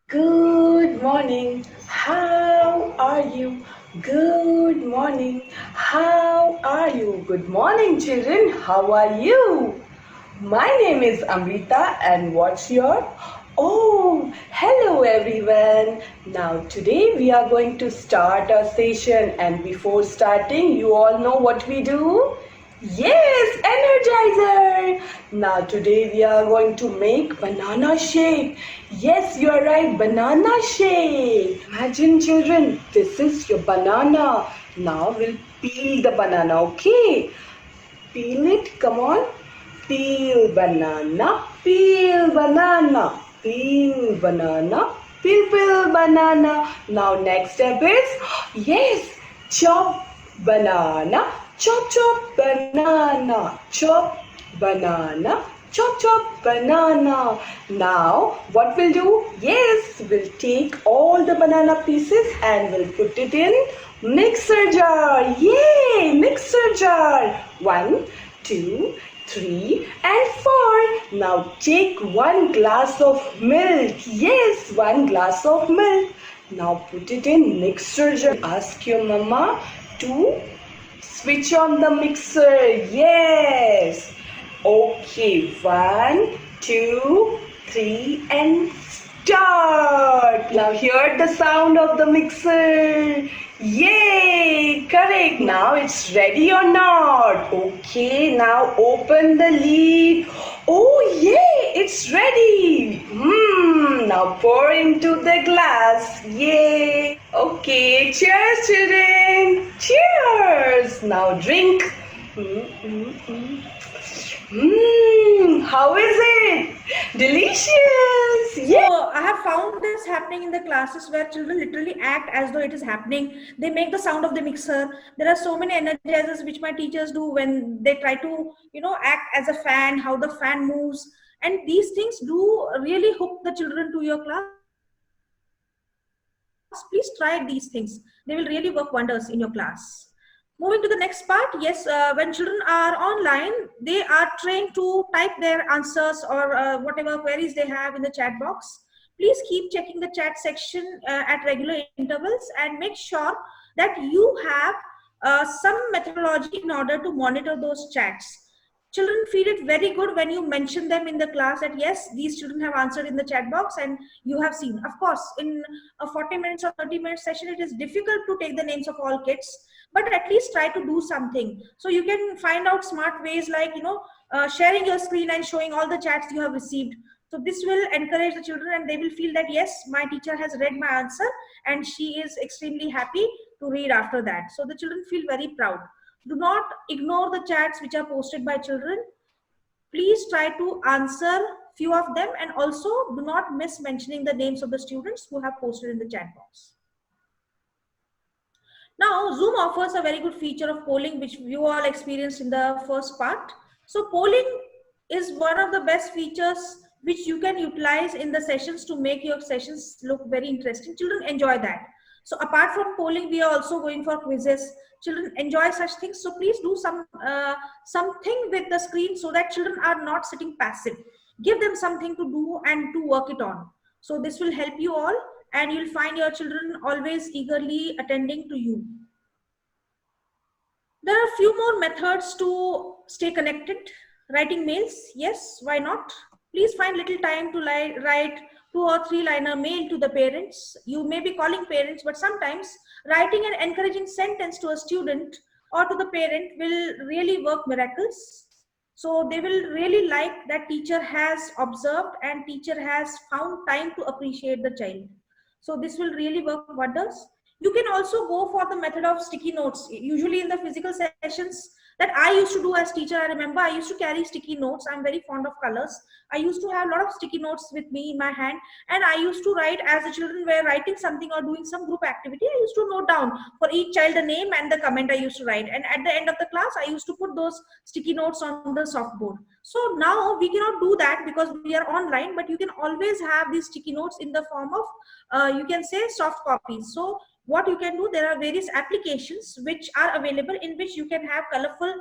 Good morning. How are you? Good morning. How are you? Good morning, children. How are you? My name is Amrita, and what's your? Oh, hello everyone. Now today we are going to start our session, and before starting, you all know what we do? Yes, energizer. Now today we are going to make banana shake. Yes, you are right, banana shake. Imagine, children, this is your banana. Now we'll peel the banana, okay? Peel it, come on. Peel banana, peel banana, peel banana, peel banana. Now next step is, yes, chop banana, chop chop banana, chop banana, chop chop banana. Now what we'll do? Yes, we'll take all the banana pieces and we'll put it in mixer jar. Yay, mixer jar. 1, 2, 3 and 4. Now take 1 glass of milk. Yes, 1 glass of milk. Now put it in mixer jar. Ask your mama to switch on the mixer. Yes. Okay, 1, 2, 3 and start. Now hear the sound of the mixer. Yay! Correct. Now it's ready or not? Okay, now open the lid. Oh yay! It's ready. Now pour into the glass. Yay! Okay, cheers children. Cheers! Now drink. How is it? Delicious! Yeah. So I have found this happening in the classes where children literally act as though it is happening. They make the sound of the mixer. There are so many energizers which my teachers do when they try to, act as a fan, how the fan moves. And these things do really hook the children to your class. Please try these things. They will really work wonders in your class. Moving to the next part, yes, when children are online, they are trained to type their answers or whatever queries they have in the chat box. Please keep checking the chat section at regular intervals and make sure that you have some methodology in order to monitor those chats. Children feel it very good when you mention them in the class that yes, these children have answered in the chat box and you have seen. Of course, in a 40 minutes or 30-minute session, it is difficult to take the names of all kids, but at least try to do something. So you can find out smart ways like, sharing your screen and showing all the chats you have received. So this will encourage the children and they will feel that yes, my teacher has read my answer and she is extremely happy to read after that. So the children feel very proud. Do not ignore the chats which are posted by children. Please try to answer few of them and also do not miss mentioning the names of the students who have posted in the chat box. Now, Zoom offers a very good feature of polling, which you all experienced in the first part. So polling is one of the best features which you can utilize in the sessions to make your sessions look very interesting. Children enjoy that. So apart from polling, we are also going for quizzes. Children enjoy such things. So please do something with the screen so that children are not sitting passive. Give them something to do and to work it on. So this will help you all, and you'll find your children always eagerly attending to you. There are a few more methods to stay connected. Writing mails, yes, why not? Please find little time to write 2 or 3 liner mail to the parents. You may be calling parents, but sometimes writing an encouraging sentence to a student or to the parent will really work miracles. So they will really like that teacher has observed and teacher has found time to appreciate the child. So this will really work wonders. You can also go for the method of sticky notes. Usually in the physical sessions that I used to do as teacher, I remember I used to carry sticky notes. I'm very fond of colors. I used to have a lot of sticky notes with me in my hand, and I used to write as the children were writing something or doing some group activity. I used to note down for each child the name and the comment I used to write. And at the end of the class, I used to put those sticky notes on the softboard. So now we cannot do that because we are online, but you can always have these sticky notes in the form of, you can say, soft copies. So what you can do, there are various applications which are available in which you can have colorful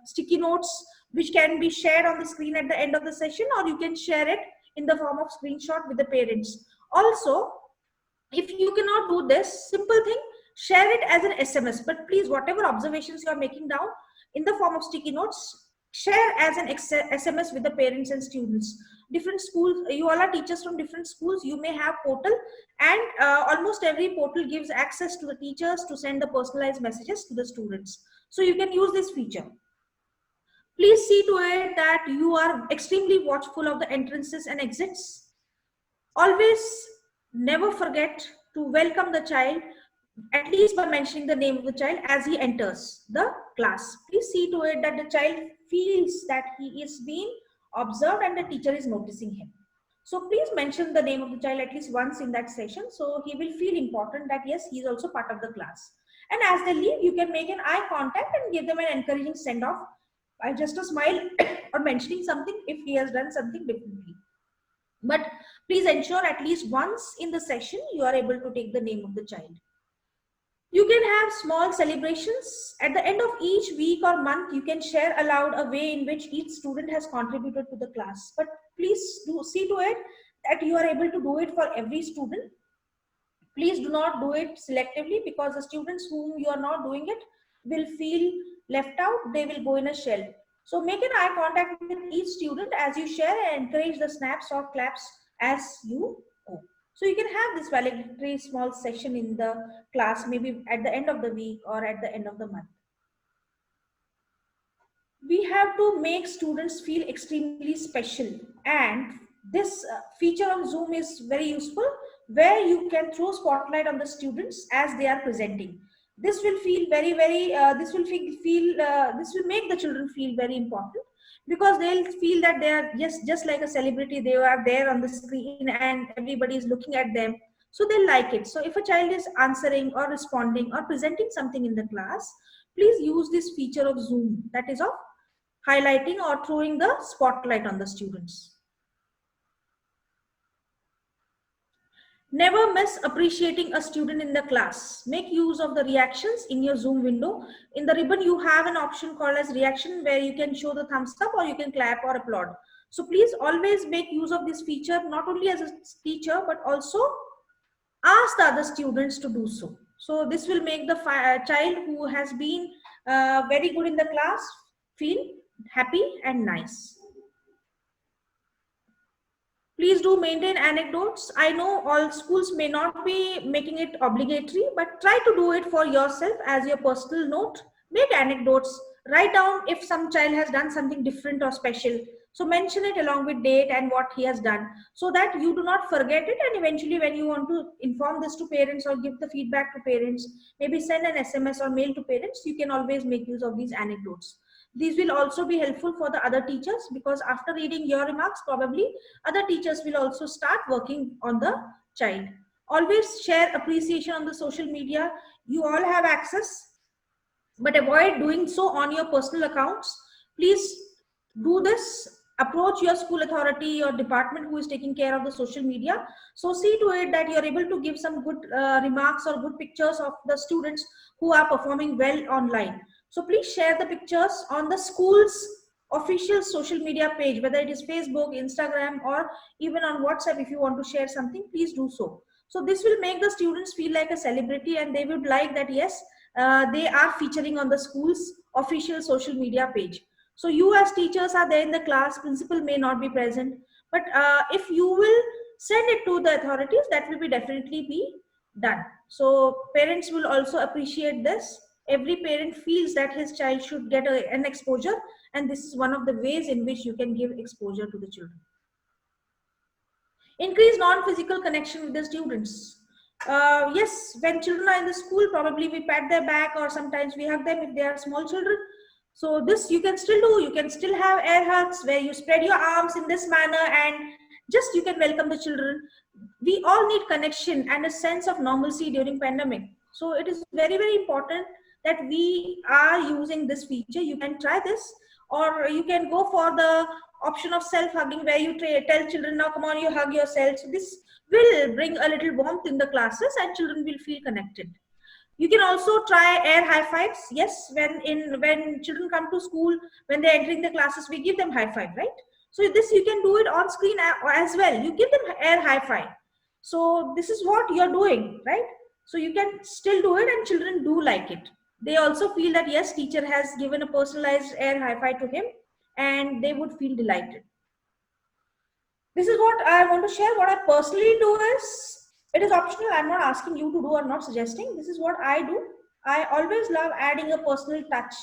sticky notes which can be shared on the screen at the end of the session, or you can share it in the form of screenshot with the parents. Also, if you cannot do this, simple thing, share it as an SMS. But please, whatever observations you are making down in the form of sticky notes, share as an SMS with the parents and students. Different schools, you all are teachers from different schools, you may have portal, and almost every portal gives access to the teachers to send the personalized messages to the students. So you can use this feature. Please see to it that you are extremely watchful of the entrances and exits. Always never forget to welcome the child, at least by mentioning the name of the child as he enters the class. Please see to it that the child feels that he is being observed and the teacher is noticing him. So please mention the name of the child at least once in that session, so he will feel important that yes, he is also part of the class. And as they leave, you can make an eye contact and give them an encouraging send-off by just a smile or mentioning something if he has done something differently. But please ensure at least once in the session you are able to take the name of the child. You can have small celebrations. At the end of each week or month, you can share aloud a way in which each student has contributed to the class. But please do see to it that you are able to do it for every student. Please do not do it selectively, because the students whom you are not doing it will feel left out. They will go in a shell. So make an eye contact with each student as you share and encourage the snaps or claps as you go. So you can have this valedictory small session in the class, maybe at the end of the week or at the end of the month. We have to make students feel extremely special, and this feature on Zoom is very useful, where you can throw spotlight on the students as they are presenting. This will feel very, this will make the children feel very important, because they'll feel that they are just like a celebrity. They are there on the screen and everybody is looking at them, so they'll like it. So if a child is answering or responding or presenting something in the class, please use this feature of Zoom, that is of highlighting or throwing the spotlight on the students. Never miss appreciating a student in the class. Make use of the reactions in your Zoom window. In the ribbon, you have an option called as reaction, where you can show the thumbs up or you can clap or applaud. So please always make use of this feature, not only as a teacher, but also ask the other students to do so. So this will make the child who has been very good in the class feel happy and nice. Please do maintain anecdotes. I know all schools may not be making it obligatory, but try to do it for yourself as your personal note. Make anecdotes. Write down if some child has done something different or special. So mention it along with date and what he has done, so that you do not forget it. And eventually when you want to inform this to parents or give the feedback to parents, maybe send an SMS or mail to parents, you can always make use of these anecdotes. These will also be helpful for the other teachers, because after reading your remarks, probably other teachers will also start working on the child. Always share appreciation on the social media. You all have access, but avoid doing so on your personal accounts. Please do this. Approach your school authority or department who is taking care of the social media. So see to it that you're able to give some good remarks or good pictures of the students who are performing well online. So please share the pictures on the school's official social media page, whether it is Facebook, Instagram, or even on WhatsApp. If you want to share something, please do so. So this will make the students feel like a celebrity, and they would like that, yes, they are featuring on the school's official social media page. So you as teachers are there in the class, principal may not be present, but if you will send it to the authorities, that will be definitely be done. So parents will also appreciate this. Every parent feels that his child should get an exposure, and this is one of the ways in which you can give exposure to the children. Increase non-physical connection with the students. Yes, when children are in the school, probably we pat their back or sometimes we hug them if they are small children. So this you can still do. You can still have air hugs where you spread your arms in this manner and just you can welcome the children. We all need connection and a sense of normalcy during pandemic. So it is very, very important that we are using this feature. You can try this, or you can go for the option of self-hugging where you tell children, now come on, you hug yourself. So this will bring a little warmth in the classes and children will feel connected. You can also try air high fives. Yes, when children come to school, when they're entering the classes, we give them high five, right? So this you can do it on screen as well. You give them air high five. So this is what you're doing, right? So you can still do it and children do like it. They also feel that yes, teacher has given a personalized air high five to him and they would feel delighted. This is what I want to share. What I personally do is, it is optional. I'm not asking you to do or not suggesting. This is what I do. I always love adding a personal touch,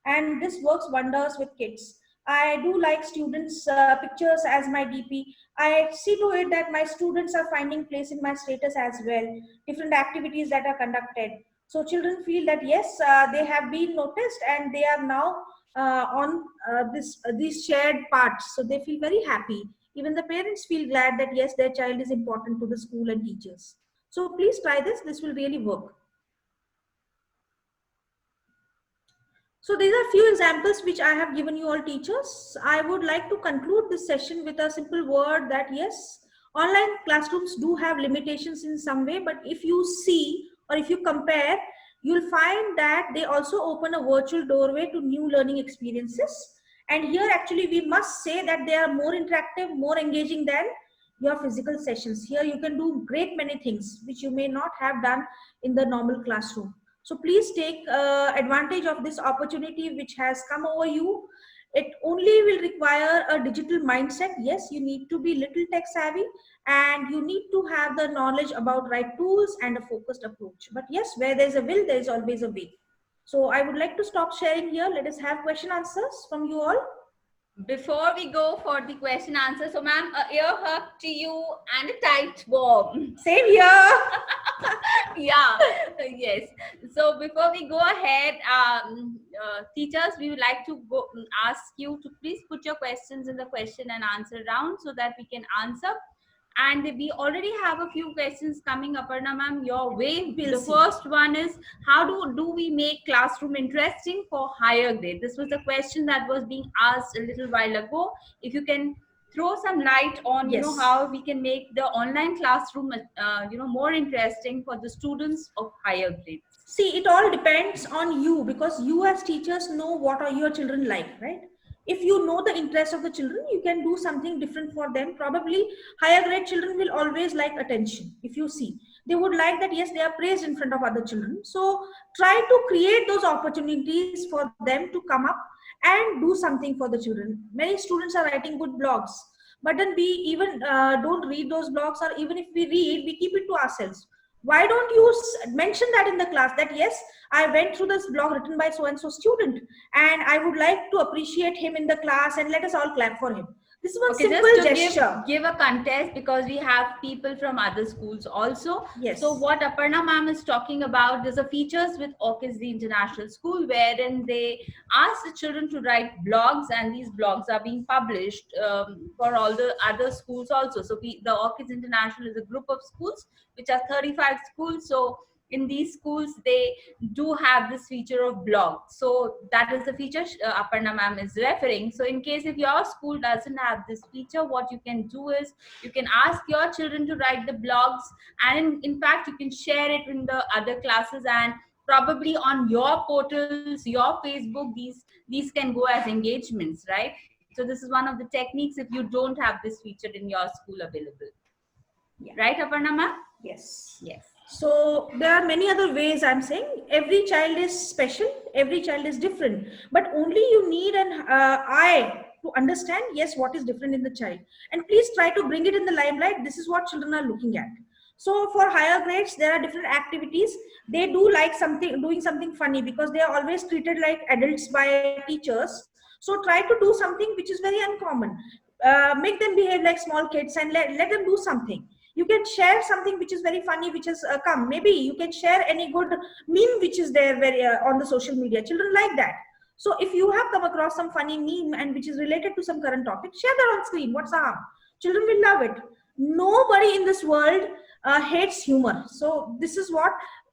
and this works wonders with kids. I do like students' pictures as my DP. I see to it that my students are finding place in my status as well, different activities that are conducted. So children feel that yes, they have been noticed and they are now on these shared parts. So they feel very happy. Even the parents feel glad that yes, their child is important to the school and teachers. So please try this. This will really work. So these are few examples which I have given you all teachers. I would like to conclude this session with a simple word that yes, online classrooms do have limitations in some way, but if you see or if you compare, you'll find that they also open a virtual doorway to new learning experiences. And here actually we must say that they are more interactive, more engaging than your physical sessions. Here you can do great many things which you may not have done in the normal classroom. So please take advantage of this opportunity which has come over you. It only will require a digital mindset. Yes, you need to be little tech savvy and you need to have the knowledge about right tools and a focused approach. But yes, where there's a will, there is always a way. So I would like to stop sharing here. Let us have question answers from you all. Before we go for the question answer, so ma'am, a ear hug to you and a tight warm. Same here. Yeah, yes. So before we go ahead, teachers, we would like to go ask you to please put your questions in the question and answer round so that we can answer. And we already have a few questions coming, Aparna ma'am, your way. The first one is, how do we make classroom interesting for higher grade? This was a question that was being asked a little while ago. If you can throw some light on, you know, how we can make the online classroom, more interesting for the students of higher grades. See, it all depends on you because you as teachers know what are your children like, right? If you know the interest of the children, you can do something different for them. Probably higher grade children will always like attention. If you see, they would like that, yes, they are praised in front of other children. So try to create those opportunities for them to come up and do something for the children. Many students are writing good blogs, but then we even don't read those blogs, or even if we read, we keep it to ourselves. Why don't you mention that in the class that yes, I went through this blog written by so and so student and I would like to appreciate him in the class and let us all clap for him. This is one simple gesture. Give a contest because we have people from other schools also. Yes. So what Aparna ma'am is talking about, there's a features with Orchids the International School wherein they ask the children to write blogs, and these blogs are being published for all the other schools also. So the Orchids International is a group of schools which are 35 schools. So in these schools, they do have this feature of blog. So that is the feature Aparna ma'am is referring. So in case if your school doesn't have this feature, what you can do is you can ask your children to write the blogs, and in fact you can share it in the other classes, and probably on your portals, your Facebook, these can go as engagements, right? So this is one of the techniques if you don't have this feature in your school available. Yeah. Right, Aparna ma'am? Yes. Yes. So there are many other ways. I'm saying every child is special, every child is different, but only you need an eye to understand, yes, what is different in the child. And please try to bring it in the limelight. This is what children are looking at. So for higher grades, there are different activities. They do like doing something funny because they are always treated like adults by teachers. So try to do something which is very uncommon. Make them behave like small kids and let them do something. You can share something which is very funny, which has come. Maybe you can share any good meme which is there on the social media. Children like that. So if you have come across some funny meme and which is related to some current topic, share that on screen. What's the harm? Children will love it. Nobody in this world hates humor. So this is what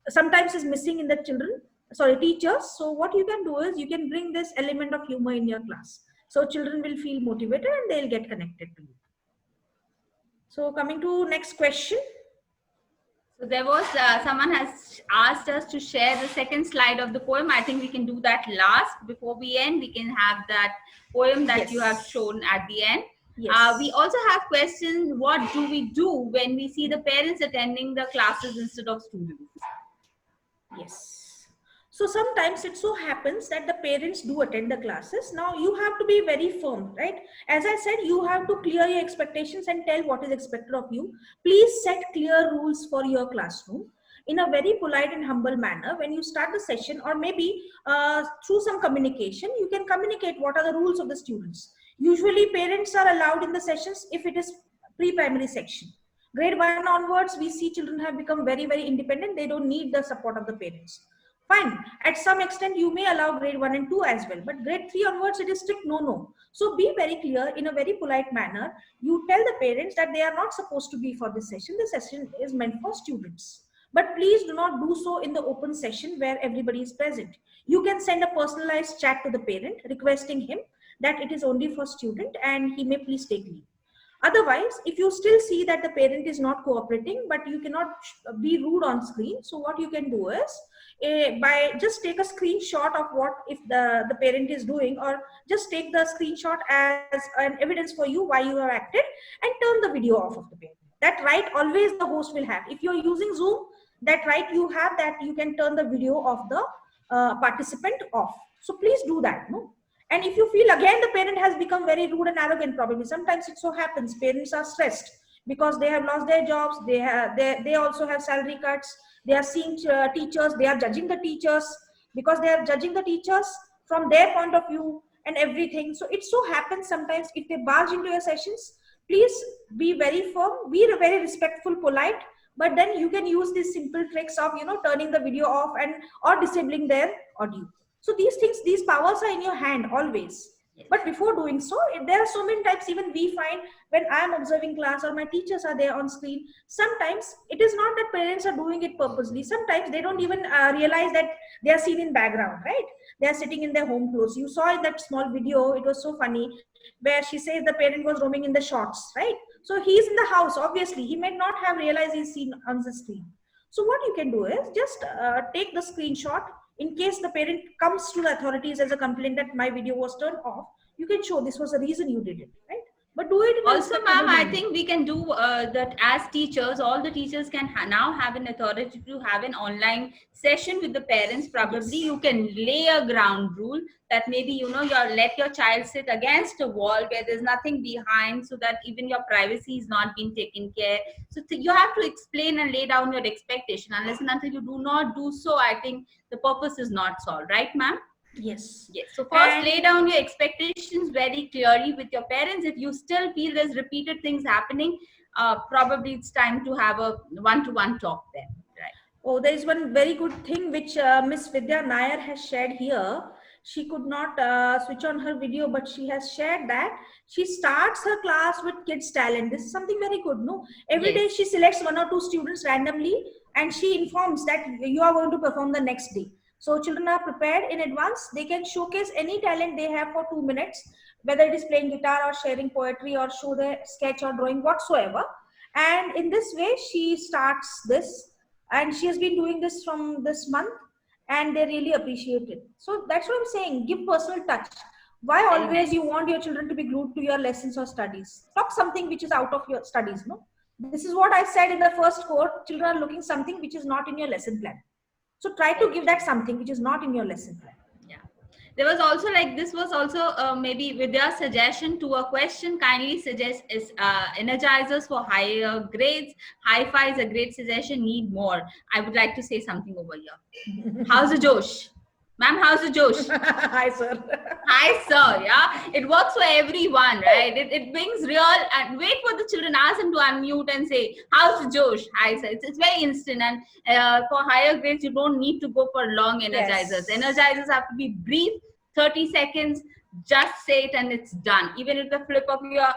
sometimes is missing in the teachers. So what you can do is you can bring this element of humor in your class. So children will feel motivated and they'll get connected to you. So coming to next question. So there was someone has asked us to share the second slide of the poem. I think we can do that last. Before we end, we can have that poem that you have shown at the end. Yes. We also have questions. What do we do when we see the parents attending the classes instead of students? Yes. So sometimes it so happens that the parents do attend the classes. Now you have to be very firm, right? As I said, you have to clear your expectations and tell what is expected of you. Please set clear rules for your classroom in a very polite and humble manner. When you start the session, or maybe through some communication, you can communicate what are the rules of the students. Usually parents are allowed in the sessions if it is pre-primary section. Grade 1 onwards, we see children have become very, very independent. They don't need the support of the parents. Fine. At some extent, you may allow grade 1 and 2 as well. But grade 3 onwards, it is strict no. So be very clear in a very polite manner. You tell the parents that they are not supposed to be for this session. The session is meant for students. But please do not do so in the open session where everybody is present. You can send a personalized chat to the parent requesting him that it is only for student and he may please take leave. Otherwise, if you still see that the parent is not cooperating, but you cannot be rude on screen, so what you can do is, by just take a screenshot of what if the parent is doing, or just take the screenshot as an evidence for you why you have acted, and turn the video off of the parent. That right always the host will have. If you're using Zoom, that right you have, that you can turn the video of the participant off. So please do that. No. And if you feel again the parent has become very rude and arrogant, probably sometimes it so happens parents are stressed because they have lost their jobs, they also have salary cuts, they are seeing teachers, they are judging the teachers because they are judging the teachers from their point of view and everything. So it so happens sometimes if they barge into your sessions, please be very firm, be very respectful, polite, but then you can use these simple tricks of turning the video off and or disabling their audio. So these things, these powers are in your hand always. But before doing so, there are so many types. Even we find when I am observing class or my teachers are there on screen, sometimes it is not that parents are doing it purposely. Sometimes they don't even realize that they are seen in background, right? They are sitting in their home clothes. You saw in that small video, it was so funny, where she says the parent was roaming in the shorts, right? So he's in the house, obviously. He may not have realized he's seen on the screen. So what you can do is just take the screenshot. In case the parent comes to the authorities as a complaint that my video was turned off, you can show this was the reason you did it, right? But do it. Also, ma'am, I think we can do that as teachers. All the teachers can now have an authority to have an online session with the parents. Probably you can lay a ground rule that maybe you let your child sit against a wall where there's nothing behind, so that even your privacy is not being taken care. So you have to explain and lay down your expectation. Unless and until you do not do so, I think the purpose is not solved, right, ma'am? Yes. Yes. So first, lay down your expectations very clearly with your parents. If you still feel there's repeated things happening, probably it's time to have a one-to-one talk there. Right. Oh, there is one very good thing which Miss Vidya Nair has shared here. She could not switch on her video, but she has shared that she starts her class with kids talent. This is something very good, no? Every day she selects 1 or 2 students randomly, and she informs that you are going to perform the next day. So children are prepared in advance. They can showcase any talent they have for 2 minutes, whether it is playing guitar or sharing poetry or show their sketch or drawing whatsoever. And in this way she starts this, and she has been doing this from this month, and they really appreciate it. So that's what I'm saying, give personal touch. Why always you want your children to be glued to your lessons or studies? Talk something which is out of your studies, no? This is what I said in the first quote, children are looking something which is not in your lesson plan. So try to give that something which is not in your lesson plan. There was also like, this was also maybe with their suggestion to a question, kindly suggest is energizers for higher grades. Hi-Fi is a great suggestion, need more. I would like to say something over here. How's the Josh? Ma'am, how's the Josh? Hi, sir. Hi, sir. Yeah, it works for everyone, right? It brings real, and wait for the children, ask them to unmute and say, how's the Josh? Hi, sir. It's very instant. And for higher grades, you don't need to go for long energizers. Energizers have to be brief, 30 seconds, just say it and it's done. Even with the flip of your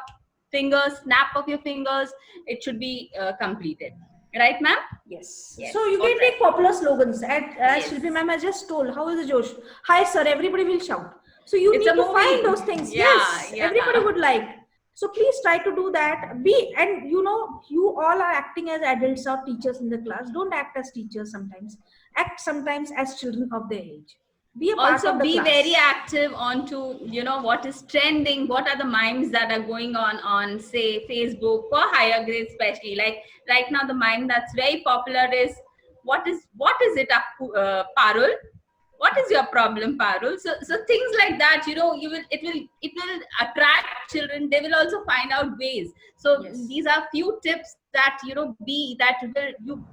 fingers, snap of your fingers, it should be completed. Right, ma'am? Yes. So you can take popular slogans. As Shilpi ma'am has just told, how is the Josh? Hi, sir. Everybody will shout. So you need to find those things. Yes. Everybody would like. So please try to do that. And you know, you all are acting as adults or teachers in the class. Don't act as teachers sometimes. Act sometimes as children of their age. Be a part also of the be class. Very active onto, you know, what is trending, what are the memes that are going on say Facebook for higher grades, especially like right now the meme that's very popular is what is it, Parul? What is your problem, Parul? So things like that, you know, it will attract children. They will also find out ways. So these are few tips that, you know,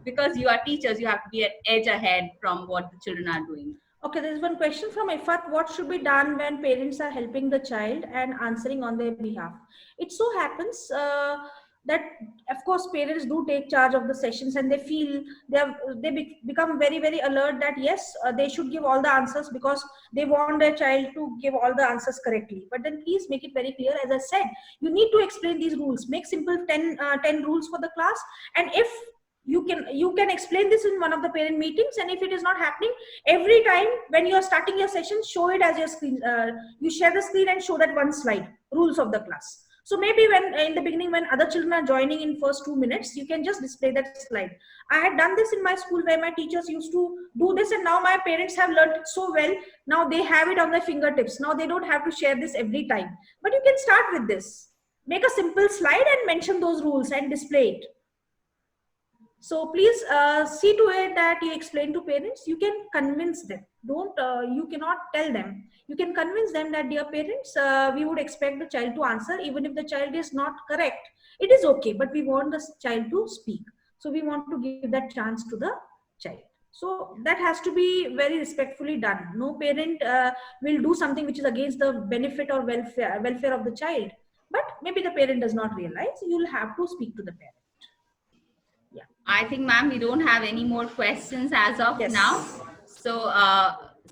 because you are teachers, you have to be an edge ahead from what the children are doing. Okay, there is one question from Ifat. What should be done when parents are helping the child and answering on their behalf? It so happens that, of course, parents do take charge of the sessions, and they feel they become very, very alert that yes, they should give all the answers because they want their child to give all the answers correctly. But then please make it very clear. As I said, you need to explain these rules. Make simple 10 rules for the class, and if you can explain this in one of the parent meetings, and if it is not happening, every time when you are starting your session, show it as your screen. You share the screen and show that one slide, rules of the class. So maybe when in the beginning, when other children are joining in first 2 minutes, you can just display that slide. I had done this in my school where my teachers used to do this, and now my parents have learned it so well. Now they have it on their fingertips. Now they don't have to share this every time. But you can start with this. Make a simple slide and mention those rules and display it. So please see to it that you explain to parents. You can convince them. You cannot tell them. You can convince them that, dear parents, we would expect the child to answer. Even if the child is not correct, it is okay. But we want the child to speak. So we want to give that chance to the child. So that has to be very respectfully done. No parent will do something which is against the benefit or welfare of the child. But maybe the parent does not realize. You'll have to speak to the parent. I think, ma'am, we don't have any more questions as of now. So,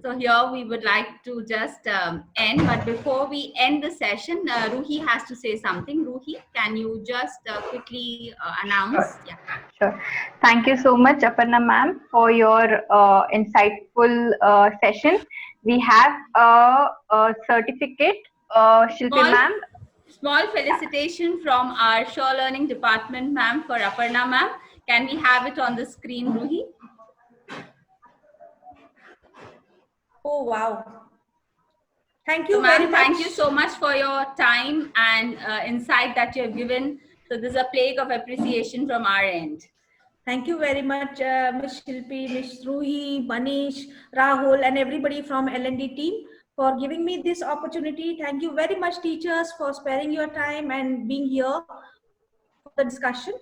so here we would like to just end. But before we end the session, Ruhi has to say something. Ruhi, can you just quickly announce? Sure. Yeah. Sure. Thank you so much, Aparna ma'am, for your insightful session. We have a certificate, Shilpi ma'am. Small felicitation from our Sure Learning department, ma'am, for Aparna ma'am. Can we have it on the screen, Ruhi? Oh, wow. Thank you very much. Thank you so much for your time and insight that you have given. So this is a plague of appreciation from our end. Thank you very much, Ms. Shilpi, Ms. Ruhi, Manish, Rahul, and everybody from L&D team for giving me this opportunity. Thank you very much, teachers, for sparing your time and being here for the discussion.